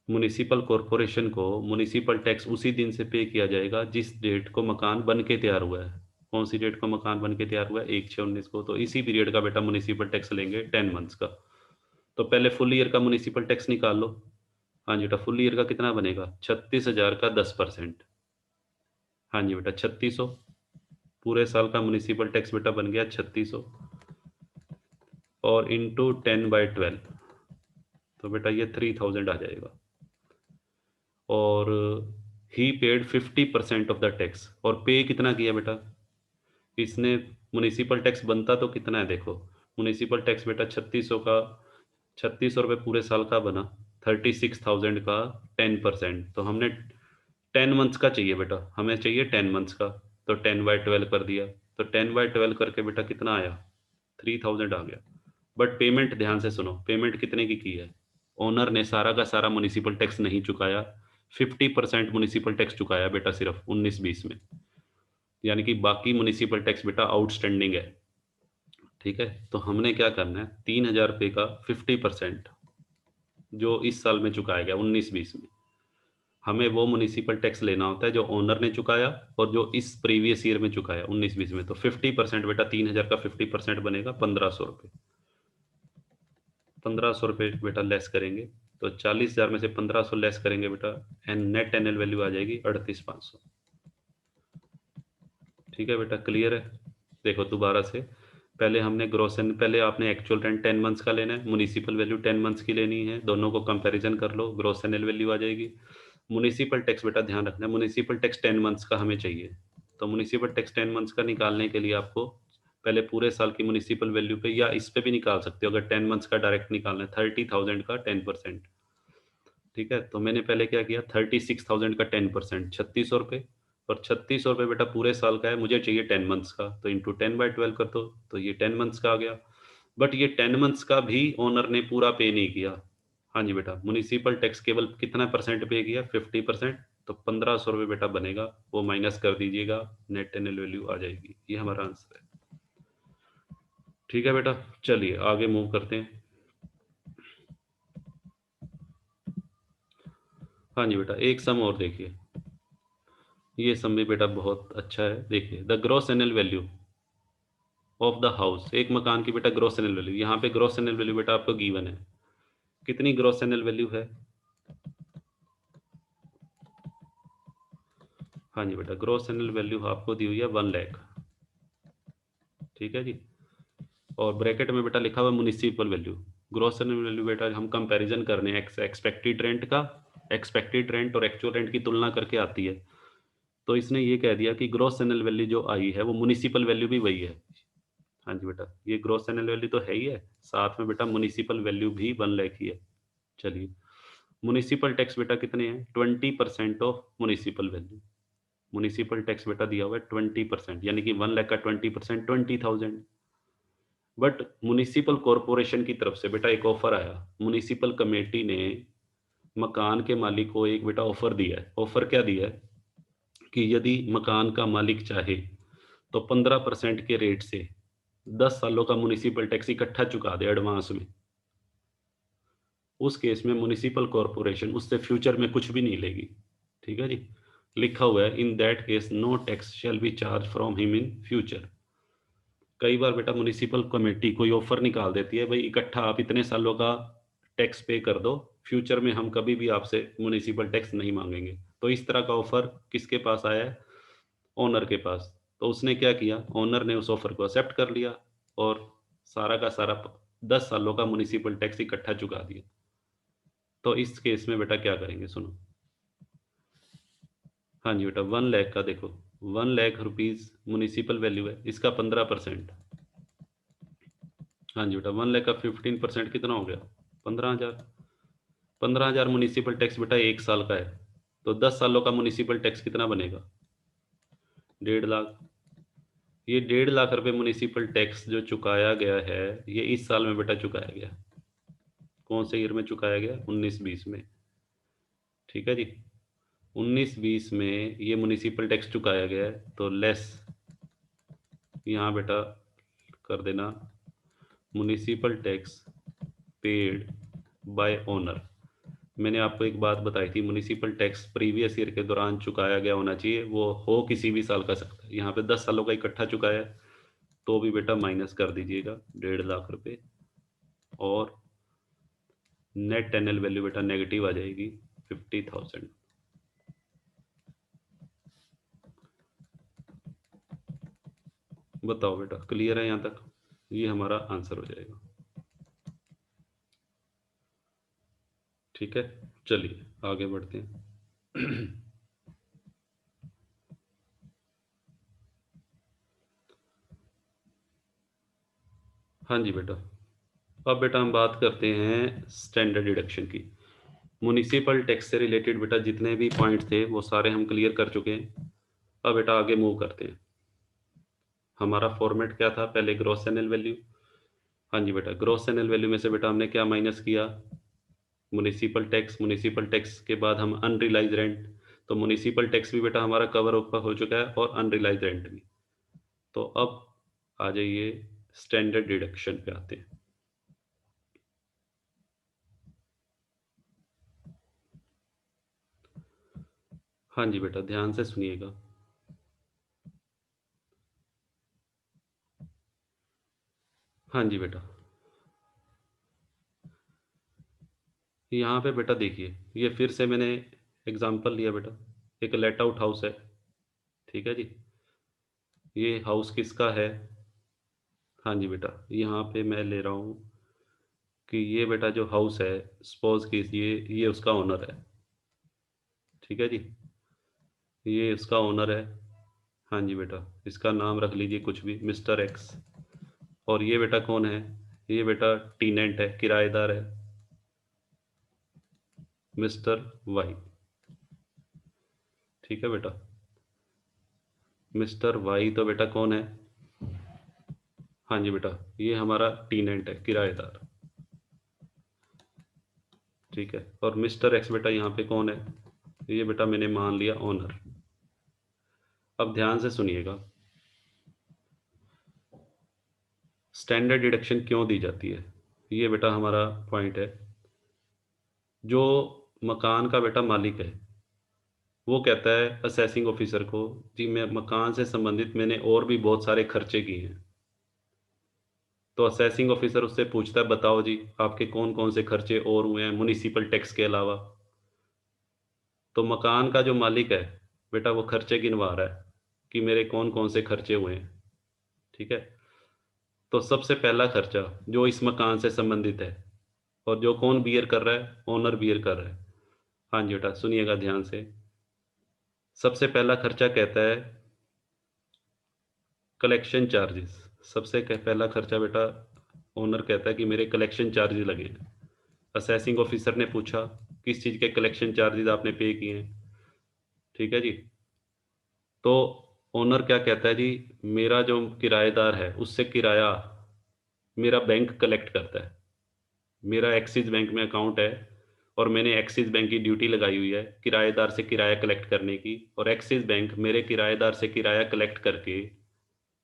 म्युनिसिपल कॉरपोरेशन को म्युनिसिपल टैक्स उसी दिन से पे किया जाएगा जिस डेट को मकान बन के तैयार हुआ है। कौन सी डेट को मकान बन के तैयार हुआ है, 1/6/19 को। तो इसी पीरियड का बेटा म्युनिसिपल टैक्स लेंगे, 10 मंथ्स का। तो पहले फुल ईयर का म्युनिसिपल टैक्स निकाल लो। हाँ जी बेटा, फुल ईयर का कितना बनेगा, 36,000 का 10%। हाँ जी बेटा, 3600। पूरे साल का म्युनिसिपल टैक्स बेटा बन गया 3600, और इंटू 10/12। तो बेटा ये 3000 आ जाएगा। और ही पेड 50% ऑफ द टैक्स। और पे कितना किया बेटा इसने, म्युनिसिपल टैक्स बनता तो कितना है देखो, म्युनिसिपल टैक्स बेटा 3600 का, 3600 रुपये पूरे साल का बना, 36,000 का 10%। तो हमने 10 मंथ्स का चाहिए बेटा, हमें चाहिए 10 मंथ्स का। तो 10/12 कर दिया। तो 10/12 करके बेटा कितना आया, 3000 आ गया। बट पेमेंट ध्यान से सुनो, पेमेंट कितने की है, ओनर ने सारा का सारा म्युनिसिपल टैक्स नहीं चुकाया, 50% म्युनिसिपल टैक्स चुकाया बेटा सिर्फ 19-20 में। यानी कि बाकी म्युनिसिपल टैक्स बेटा आउटस्टैंडिंग है। ठीक है, तो हमने क्या करना है, 3,000 रुपये का 50% जो इस साल में चुकाया गया 19-20 में, हमें वो म्युनिसिपल टैक्स लेना होता है जो ओनर ने चुकाया और जो इस प्रीवियस ईयर में चुकाया 19-20 में। तो 50% बेटा, 3,000 का 50% बनेगा 1,500 रुपये। 1,500 रुपये बेटा लेस करेंगे। तो 40,000 में से 1,500 लेस करेंगे बेटा, एंड नेट एनुअल वैल्यू आ जाएगी 38,500। ठीक है बेटा, क्लियर है। देखो दोबारा से, पहले हमने ग्रॉस एंड, पहले आपने एक्चुअल रेंट 10 मंथ्स का लेना है, म्युनिसिपल वैल्यू 10 मंथ्स की लेनी है, दोनों को कंपैरिजन कर लो, ग्रॉस एनुअल वैल्यू आ जाएगी। म्युनिसिपल टैक्स बेटा ध्यान रखना, म्युनिसिपल टैक्स 10 मंथ्स का हमें चाहिए। तो म्युनिसिपल टैक्स 10 मंथ्स का निकालने के लिए आपको पहले पूरे साल की म्युनिसिपल वैल्यू पे, या इस पे भी निकाल सकते हो अगर 10 मंथ्स का डायरेक्ट निकालना है, 30,000 का 10%। ठीक है, तो मैंने पहले क्या किया, 36,000 का 10%, 3600 रुपये। और 3600 रुपये बेटा पूरे साल का है, मुझे चाहिए 10 मंथ्स का, तो इंटू 10/12 कर दो, तो ये 10 मंथ्स का आ गया। बट ये 10 मंथ्स का भी ओनर ने पूरा पे नहीं किया। हाँ जी बेटा, म्युनिसिपल टैक्स केवल कितना परसेंट पे किया, 50%। तो 1,500 रुपये बेटा बनेगा, वो माइनस कर दीजिएगा, नेट एनुअल वैल्यू आ जाएगी। ये हमारा आंसर है। ठीक है बेटा, चलिए आगे मूव करते हैं। हाँ जी बेटा, एक सम और देखिए, ये सम भी बेटा बहुत अच्छा है। देखिए, the gross annual value of the house, एक मकान की बेटा ग्रॉस एनुअल वैल्यू, यहाँ पे ग्रॉस एनुअल वैल्यू बेटा आपको गिवन है। कितनी ग्रॉस एनुअल वैल्यू है, हाँ जी बेटा, ग्रॉस एनुअल वैल्यू आपको दी हुई है 1 लाख, ठीक है जी। और ब्रैकेट में बेटा लिखा हुआ है municipal value. Gross annual value बेटा हम कंपैरिजन करने हैं एक्सपेक्टेड रेंट का, एक्सपेक्टेड रेंट और एक्चुअल रेंट की तुलना करके आती है। तो इसने ये कह दिया कि ग्रॉस एनुअल वैल्यू जो आई है वो म्युनिसिपल वैल्यू भी वही है। हाँ जी बेटा, ये ग्रॉस एनुअल वैल्यू तो है ही है, साथ में बेटा म्युनिसिपल वैल्यू भी 1 लाख ही है। चलिए, म्युनिसिपल टैक्स बेटा कितने हैं? 20% of municipal value. Municipal tax बेटा दिया हुआ है 20%, यानी कि 1 लाख का 20% 20,000। बट म्युनिसिपल कॉरपोरेशन की तरफ से बेटा एक ऑफर आया। म्युनिसिपल कमेटी ने मकान के मालिक को एक बेटा ऑफर दिया है। ऑफर क्या दिया है कि यदि मकान का मालिक चाहे तो 15% के रेट से 10 सालों का म्युनिसिपल टैक्स इकट्ठा चुका दे एडवांस में। उस केस में म्युनिसिपल कॉरपोरेशन उससे फ्यूचर में कुछ भी नहीं लेगी। ठीक है जी। लिखा हुआ है in that case no tax shall be charge from him in future. कई बार बेटा म्युनिसिपल कमेटी कोई ऑफर निकाल देती है, भाई इकट्ठा आप इतने सालों का टैक्स पे कर दो, फ्यूचर में हम कभी भी आपसे म्युनिसिपल टैक्स नहीं मांगेंगे। तो इस तरह का ऑफर किसके पास आया है? ओनर के पास। तो उसने क्या किया, ओनर ने उस ऑफर को एक्सेप्ट कर लिया और सारा का सारा 10 सालों का म्युनिसिपल टैक्स इकट्ठा चुका दिया। तो इस केस में बेटा क्या करेंगे, सुनो। हाँ जी बेटा, 1 लाख का देखो, 1 लाख रुपीज म्युनिसिपल वैल्यू है, इसका 15%। हाँ जी बेटा, 1 लाख का 15% कितना हो गया? 15,000। 15,000 म्युनिसिपल टैक्स बेटा 1 साल का है। तो 10 सालों का म्युनिसिपल टैक्स कितना बनेगा? 1.5 लाख। ये 1.5 लाख रुपए म्युनिसिपल टैक्स जो चुकाया गया है, ये इस साल में बेटा चुकाया गया। कौन से ईयर में चुकाया गया? 19-20 में। ठीक है जी। 19-20 में ये म्युनिसिपल टैक्स चुकाया गया है, तो लेस यहाँ बेटा कर देना municipal tax paid by owner. मैंने आपको एक बात बताई थी, म्युनिसिपल टैक्स प्रीवियस ईयर के दौरान चुकाया गया होना चाहिए, वो हो किसी भी साल का सकता है। यहाँ पे 10 सालों का इकट्ठा चुकाया है, तो भी बेटा माइनस कर दीजिएगा 1.5 लाख रुपए। और नेट एनएल वैल्यू बेटा नेगेटिव आ जाएगी 50,000। बताओ बेटा, क्लियर है यहाँ तक? ये हमारा आंसर हो जाएगा। ठीक है, चलिए आगे बढ़ते हैं। हाँ जी बेटा, अब बेटा हम बात करते हैं स्टैंडर्ड डिडक्शन की। म्युनिसिपल टैक्स से रिलेटेड बेटा जितने भी पॉइंट थे वो सारे हम क्लियर कर चुके हैं। अब बेटा आगे मूव करते हैं। हमारा फॉर्मेट क्या था? पहले ग्रॉस एनुअल वैल्यू। हाँ जी बेटा, ग्रॉस एनुअल वैल्यू में से बेटा हमने क्या माइनस किया? Municipal tax. म्युनिसिपल टैक्स के बाद हम अनरिलाइज रेंट। तो म्युनिसिपल टैक्स भी बेटा हमारा कवर ऊपर हो चुका है और अनरिलाइज रेंट भी। तो अब आ जाइए स्टैंडर्ड डिडक्शन पे आते हैं। हाँ जी बेटा, ध्यान से सुनिएगा। हाँ जी बेटा, यहाँ पे बेटा देखिए, ये फिर से मैंने एग्जांपल लिया बेटा। एक लेट आउट हाउस है, ठीक है जी। ये हाउस किसका है? हाँ जी बेटा, यहाँ पे मैं ले रहा हूँ कि ये बेटा जो हाउस है, सपोज कीजिए ये उसका ओनर है। ठीक है जी, ये उसका ओनर है। हाँ जी बेटा, इसका नाम रख लीजिए कुछ भी, मिस्टर एक्स। और ये बेटा कौन है? ये बेटा टीनेंट है, किराएदार है, मिस्टर वाई। ठीक है बेटा, मिस्टर वाई तो बेटा कौन है? हाँ जी बेटा, ये हमारा टीनेंट है, किराएदार। ठीक है, और मिस्टर एक्स बेटा यहाँ पे कौन है? ये बेटा मैंने मान लिया ओनर। अब ध्यान से सुनिएगा, स्टैंडर्ड डिडक्शन क्यों दी जाती है? ये बेटा हमारा पॉइंट है। जो मकान का बेटा मालिक है, वो कहता है असेसिंग ऑफिसर को, जी मैं मकान से संबंधित मैंने और भी बहुत सारे खर्चे किए हैं। तो असेसिंग ऑफिसर उससे पूछता है, बताओ जी आपके कौन कौन से खर्चे और हुए हैं म्युनिसिपल टैक्स के अलावा? तो मकान का जो मालिक है बेटा वो खर्चे गिनवा रहा है कि मेरे कौन-कौन से खर्चे हुए हैं, ठीक है? तो सबसे पहला खर्चा जो इस मकान से संबंधित है और जो कौन बियर कर रहा है? ओनर बियर कर रहा है। हाँ जी बेटा, सुनिएगा ध्यान से। सबसे पहला खर्चा कहता है कलेक्शन चार्जेस। सबसे पहला खर्चा बेटा ओनर कहता है कि मेरे कलेक्शन चार्जेस लगे हैं। असेसिंग ऑफिसर ने पूछा किस चीज़ के कलेक्शन चार्जेस आपने पे किए हैं, ठीक है जी। तो ओनर क्या कहता है जी, मेरा जो किराएदार है उससे किराया मेरा बैंक कलेक्ट करता है। मेरा एक्सिस बैंक में अकाउंट है और मैंने एक्सिस बैंक की ड्यूटी लगाई हुई है किराएदार से किराया कलेक्ट करने की, और एक्सिस बैंक मेरे किराएदार से किराया कलेक्ट करके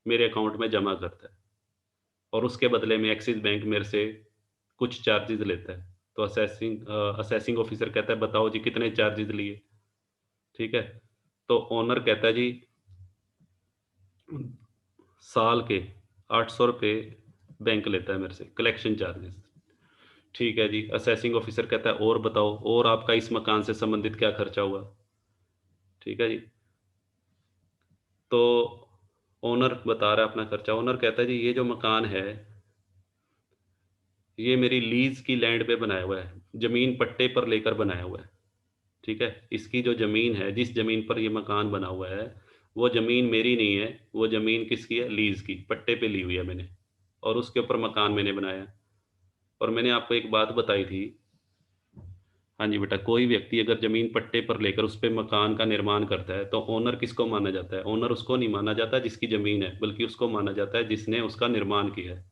मेरे अकाउंट में जमा करता है, और उसके बदले में एक्सिस बैंक मेरे से कुछ चार्जेस लेता है। तो असेसिंग ऑफिसर कहता है बताओ जी कितने चार्जेस लिए, ठीक है? तो ओनर कहता है जी साल के 800 रुपये बैंक लेता है मेरे से कलेक्शन चार्जेस। ठीक है जी। असेसिंग ऑफिसर कहता है और बताओ, और आपका इस मकान से संबंधित क्या खर्चा हुआ? ठीक है जी। तो ओनर बता रहा है अपना खर्चा। ओनर कहता है जी ये जो मकान है, ये मेरी लीज़ की लैंड पे बनाया हुआ है, ज़मीन पट्टे पर लेकर बनाया हुआ है, ठीक है? इसकी जो ज़मीन है, जिस ज़मीन पर ये मकान बना हुआ है, वो ज़मीन मेरी नहीं है, वो ज़मीन किसकी है? लीज़ की, पट्टे पे ली हुई है मैंने, और उसके ऊपर मकान मैंने बनाया है। और मैंने आपको एक बात बताई थी, हाँ जी बेटा, कोई व्यक्ति अगर ज़मीन पट्टे पर लेकर उस पे मकान का निर्माण करता है, तो ओनर किसको माना जाता है? ओनर उसको नहीं माना जाता जिसकी ज़मीन है, बल्कि उसको माना जाता है जिसने उसका निर्माण किया है,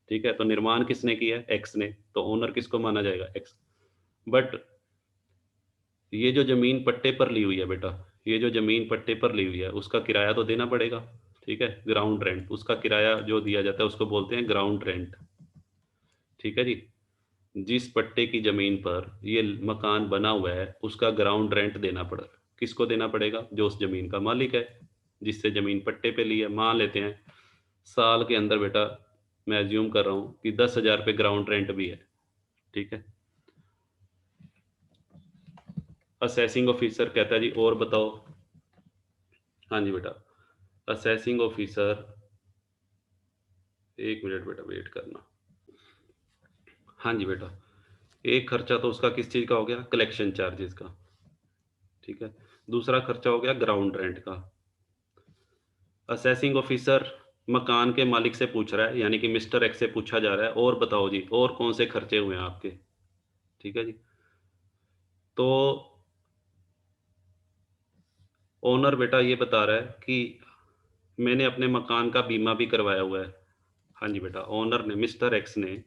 ठीक है? तो निर्माण किसने किया है? एक्स ने, तो ओनर किसको माना जाएगा? एक्स। बट ये जो ज़मीन पट्टे पर ली हुई है बेटा, ये जो ज़मीन पट्टे पर ली हुई है, उसका किराया तो देना पड़ेगा, ठीक है? ग्राउंड रेंट, उसका किराया जो दिया जाता है, उसको बोलते हैं ग्राउंड रेंट, ठीक है जी? जिस पट्टे की ज़मीन पर ये मकान बना हुआ है, उसका ग्राउंड रेंट देना पड़ा किसको देना पड़ेगा? जो उस ज़मीन का मालिक है, जिससे ज़मीन पट्टे पे ली है। मान लेते हैं, साल के अंदर बेटा मैं अज़्यूम कर रहा हूँ कि 10,000 रुपए ग्राउंड रेंट भी है, ठीक है? असेसिंग ऑफिसर कहता है जी और बताओ? हाँ जी बेटा। असेसिंग ऑफिसर 1 मिनट बेटा वेट करना। हाँ जी बेटा। एक खर्चा तो उसका किस चीज़ का हो गया? कलेक्शन चार्जेज़ का, ठीक है? दूसरा खर्चा हो गया ग्राउंड रेंट का। असेसिंग ऑफिसर मकान के मालिक से पूछ रहा है, यानी कि मिस्टर एक्स से पूछा जा रहा है, और बताओ जी, और कौन से खर्चे हुए हैं आपके? ठीक है जी। तो ओनर बेटा ये बता रहा है कि मैंने अपने मकान का बीमा भी करवाया हुआ है। हाँ जी बेटा, ओनर ने, मिस्टर एक्स ने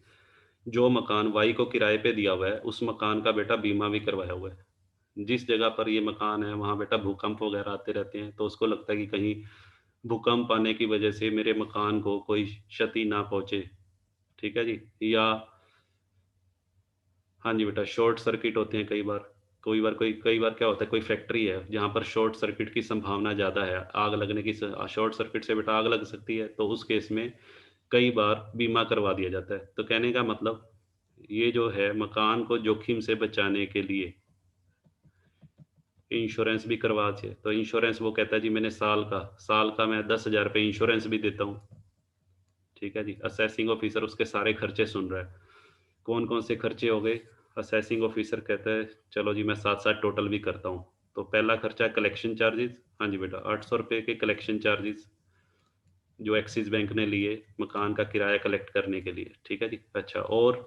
जो मकान वाई को किराए पे दिया हुआ है, उस मकान का बेटा बीमा भी करवाया हुआ है। जिस जगह पर ये मकान है, वहाँ बेटा भूकंप वगैरह आते रहते हैं, तो उसको लगता है कि कहीं भूकंप आने की वजह से मेरे मकान को कोई क्षति ना पहुँचे, ठीक है जी? या हाँ जी बेटा, शॉर्ट सर्किट होते हैं कई बार। कई बार क्या होता है, कोई फैक्ट्री है जहाँ पर शॉर्ट सर्किट की संभावना ज़्यादा है, आग लगने की शॉर्ट सर्किट से बेटा आग लग सकती है, तो उस केस में कई बार बीमा करवा दिया जाता है। तो कहने का मतलब, ये जो है मकान को जोखिम से बचाने के लिए इंश्योरेंस भी करवा चाहिए। तो इंश्योरेंस वो कहता है जी मैंने साल का मैं 10,000 रुपए इंश्योरेंस भी देता हूँ, ठीक है जी। असेसिंग ऑफिसर उसके सारे खर्चे सुन रहा है। कौन-कौन से खर्चे हो गए? असेसिंग ऑफिसर कहता है चलो जी मैं साथ-साथ टोटल भी करता हूँ। तो पहला खर्चा कलेक्शन चार्जेज़, हाँ जी बेटा, 800 रुपए के कलेक्शन चार्जेज़ जो एक्सिस बैंक ने लिए मकान का किराया कलेक्ट करने के लिए, ठीक है जी। अच्छा, और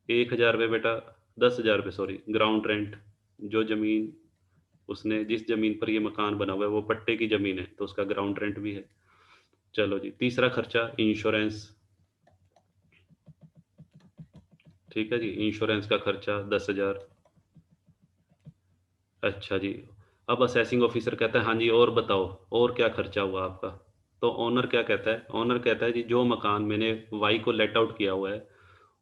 1,000 रुपए बेटा, 10,000 रुपए सॉरी, ग्राउंड रेंट, जो ज़मीन उसने, जिस ज़मीन पर ये मकान बना हुआ है वो पट्टे की ज़मीन है, तो उसका ग्राउंड रेंट भी है। चलो जी, तीसरा खर्चा इंश्योरेंस, ठीक है जी, इंश्योरेंस का खर्चा 10,000। अच्छा जी। अब असेसिंग ऑफिसर कहता है हाँ जी और बताओ, और क्या खर्चा हुआ आपका? तो ओनर क्या कहता है? ओनर कहता है जी जो मकान मैंने वाई को लेट आउट किया हुआ है,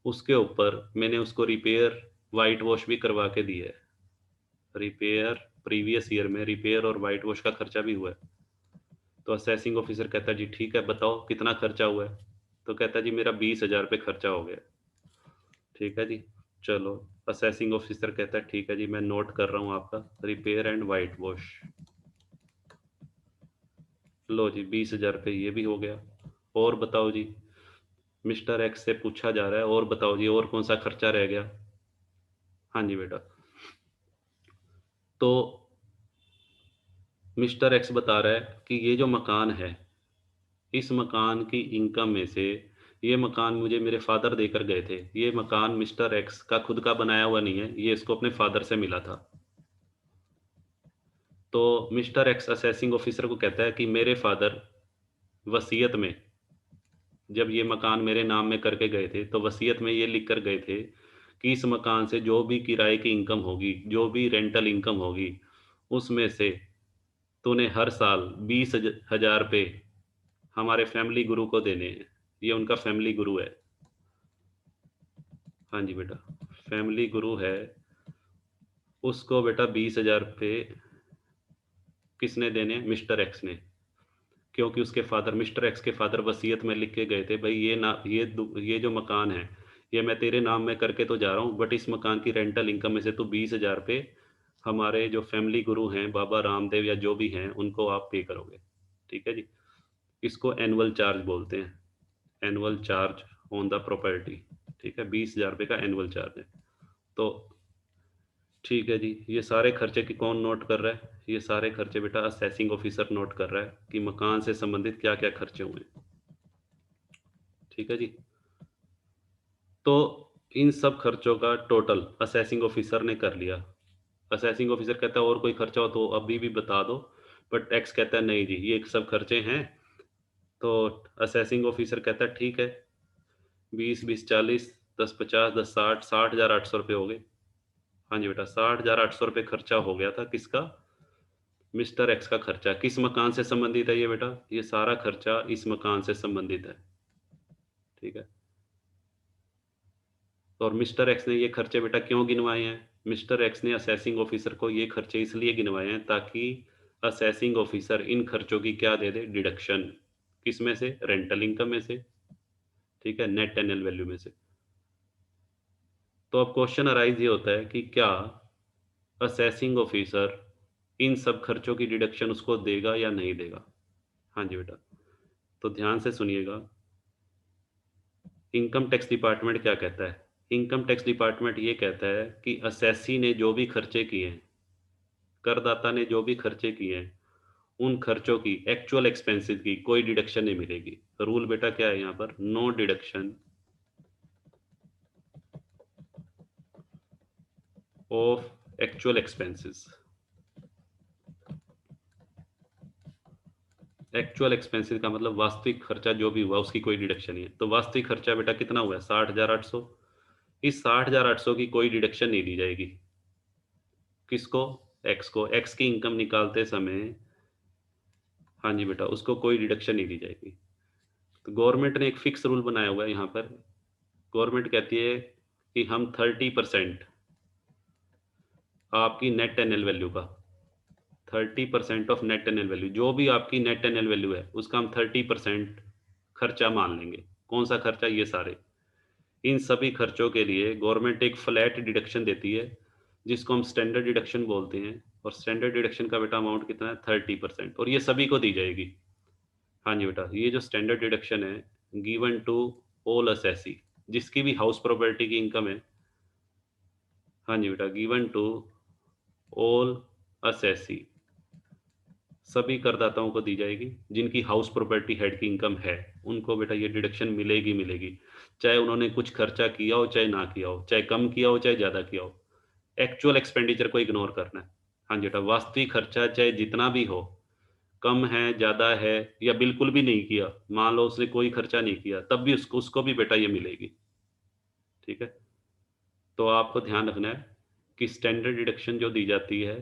उसके ऊपर मैंने उसको रिपेयर, व्हाइट वॉश भी करवा के दी है। रिपेयर, प्रीवियस ईयर में रिपेयर और व्हाइट वॉश का खर्चा भी हुआ है। तो असेसिंग ऑफिसर कहता है जी ठीक है बताओ कितना खर्चा हुआ है? तो कहता है जी मेरा 20,000 रुपए खर्चा हो गया। ठीक है जी। चलो, असेसिंग ऑफिसर कहता है ठीक है जी मैं नोट कर रहा हूँ आपका, रिपेयर एंड व्हाइट वॉश। लो जी 20,000 रुपये ये भी हो गया। और बताओ जी, मिस्टर एक्स से पूछा जा रहा है और बताओ जी और कौन सा खर्चा रह गया। हाँ जी बेटा। तो मिस्टर एक्स बता रहा है कि ये जो मकान है, इस मकान की इनकम में से ये मकान मुझे मेरे फादर देकर गए थे। ये मकान मिस्टर एक्स का खुद का बनाया हुआ नहीं है, ये इसको अपने फादर से मिला था। तो मिस्टर एक्स असेसिंग ऑफिसर को कहता है कि मेरे फादर वसीयत में, जब ये मकान मेरे नाम में करके गए थे तो वसीयत में ये लिख कर गए थे कि इस मकान से जो भी किराए की इनकम होगी, जो भी रेंटल इनकम होगी, उसमें से तूने हर साल 20,000 रुपये हमारे फैमिली गुरु को देने हैं। ये उनका फैमिली गुरु है। हाँ जी बेटा, फैमिली गुरु है, उसको बेटा 20,000 रुपये किसने देने हैं? मिस्टर एक्स ने। क्योंकि उसके फादर, मिस्टर एक्स के फादर वसीयत में लिख के गए थे, भाई ये ना, ये जो मकान है, ये मैं तेरे नाम में करके तो जा रहा हूँ, बट इस मकान की रेंटल इनकम में से तो 20,000 रुपये हमारे जो फैमिली गुरु हैं, बाबा रामदेव या जो भी हैं, उनको आप पे करोगे। ठीक है जी। इसको एनुअल चार्ज बोलते हैं, annual charge on the property. ठीक है, 20,000 रुपये का एनुअल चार्ज है। तो ठीक है जी, ये सारे खर्चे की कौन नोट कर रहा है? ये सारे खर्चे बेटा असेसिंग ऑफिसर नोट कर रहा है कि मकान से संबंधित क्या क्या खर्चे हुए। ठीक है जी। तो इन सब खर्चों का टोटल असेसिंग ऑफिसर ने कर लिया। असेसिंग ऑफिसर कहता है और कोई खर्चा हो तो अभी भी बता दो, बट एक्स कहता है नहीं जी ये सब खर्चे हैं। तो असेसिंग ऑफिसर कहता है ठीक है, 20, 20, 40, 10, 50, 10, 60, 60,800 रुपये हो गए। हाँ जी बेटा, 60,800 रुपये खर्चा हो गया था किसका? मिस्टर एक्स का खर्चा। किस मकान से संबंधित है ये बेटा? ये सारा खर्चा इस मकान से संबंधित है। ठीक है। तो और मिस्टर एक्स ने ये खर्चे बेटा क्यों गिनवाए हैं? मिस्टर एक्स ने असेसिंग ऑफिसर को ये खर्चे इसलिए गिनवाए हैं ताकि असेसिंग ऑफिसर इन खर्चों की क्या दे दे? डिडक्शन। किस में से? रेंटल इनकम में से। ठीक है, नेट एनुअल वैल्यू में से। तो अब क्वेश्चन अराइज ये होता है कि क्या असेसिंग ऑफिसर इन सब खर्चों की डिडक्शन उसको देगा या नहीं देगा? हाँ जी बेटा, तो ध्यान से सुनिएगा। इनकम टैक्स डिपार्टमेंट क्या कहता है? इनकम टैक्स डिपार्टमेंट ये कहता है कि असेसी ने जो भी खर्चे किए हैं, करदाता ने जो भी खर्चे किए हैं, उन खर्चों की, एक्चुअल एक्सपेंसेस की कोई डिडक्शन नहीं मिलेगी। रूल बेटा क्या है यहाँ पर? No deduction of actual expenses. Actual expenses का मतलब वास्तविक खर्चा जो भी हुआ उसकी कोई डिडक्शन नहीं है। तो वास्तविक खर्चा बेटा कितना हुआ है? 60,800। इस 60,800 की कोई डिडक्शन नहीं दी जाएगी। किसको? एक्स को। एक्स की इनकम निकालते समय, हाँ जी बेटा, उसको कोई डिडक्शन नहीं दी जाएगी। तो गवर्नमेंट ने एक फिक्स रूल बनाया हुआ है यहाँ पर। गवर्नमेंट कहती है कि हम 30% आपकी नेट एनएल वैल्यू का, 30% ऑफ नेट एनएल वैल्यू, जो भी आपकी नेट एनएल वैल्यू है उसका हम 30% खर्चा मान लेंगे। कौन सा खर्चा? ये सारे। इन सभी खर्चों के लिए गवर्नमेंट एक फ्लैट डिडक्शन देती है जिसको हम स्टैंडर्ड डिडक्शन बोलते हैं। और स्टैंडर्ड डिडक्शन का बेटा अमाउंट कितना है? 30%, और ये सभी को दी जाएगी। हाँ जी बेटा, ये जो स्टैंडर्ड डिडक्शन है, गिवन टू ऑल असेसी, जिसकी भी हाउस प्रॉपर्टी की इनकम है। हाँ जी बेटा, गिवन टू ऑल असेसी, सभी करदाताओं को दी जाएगी जिनकी हाउस प्रॉपर्टी हेड की इनकम है। उनको बेटा ये डिडक्शन मिलेगी मिलेगी, चाहे उन्होंने कुछ खर्चा किया हो चाहे ना किया हो, चाहे कम किया हो चाहे ज़्यादा किया हो। एक्चुअल एक्सपेंडिचर को इग्नोर करना है। हाँ जी बेटा, वास्तविक खर्चा चाहे जितना भी हो, कम है, ज़्यादा है, या बिल्कुल भी नहीं किया, मान लो उसने कोई खर्चा नहीं किया, तब भी उसको उसको भी बेटा ये मिलेगी। ठीक है। तो आपको ध्यान रखना है कि स्टैंडर्ड डिडक्शन जो दी जाती है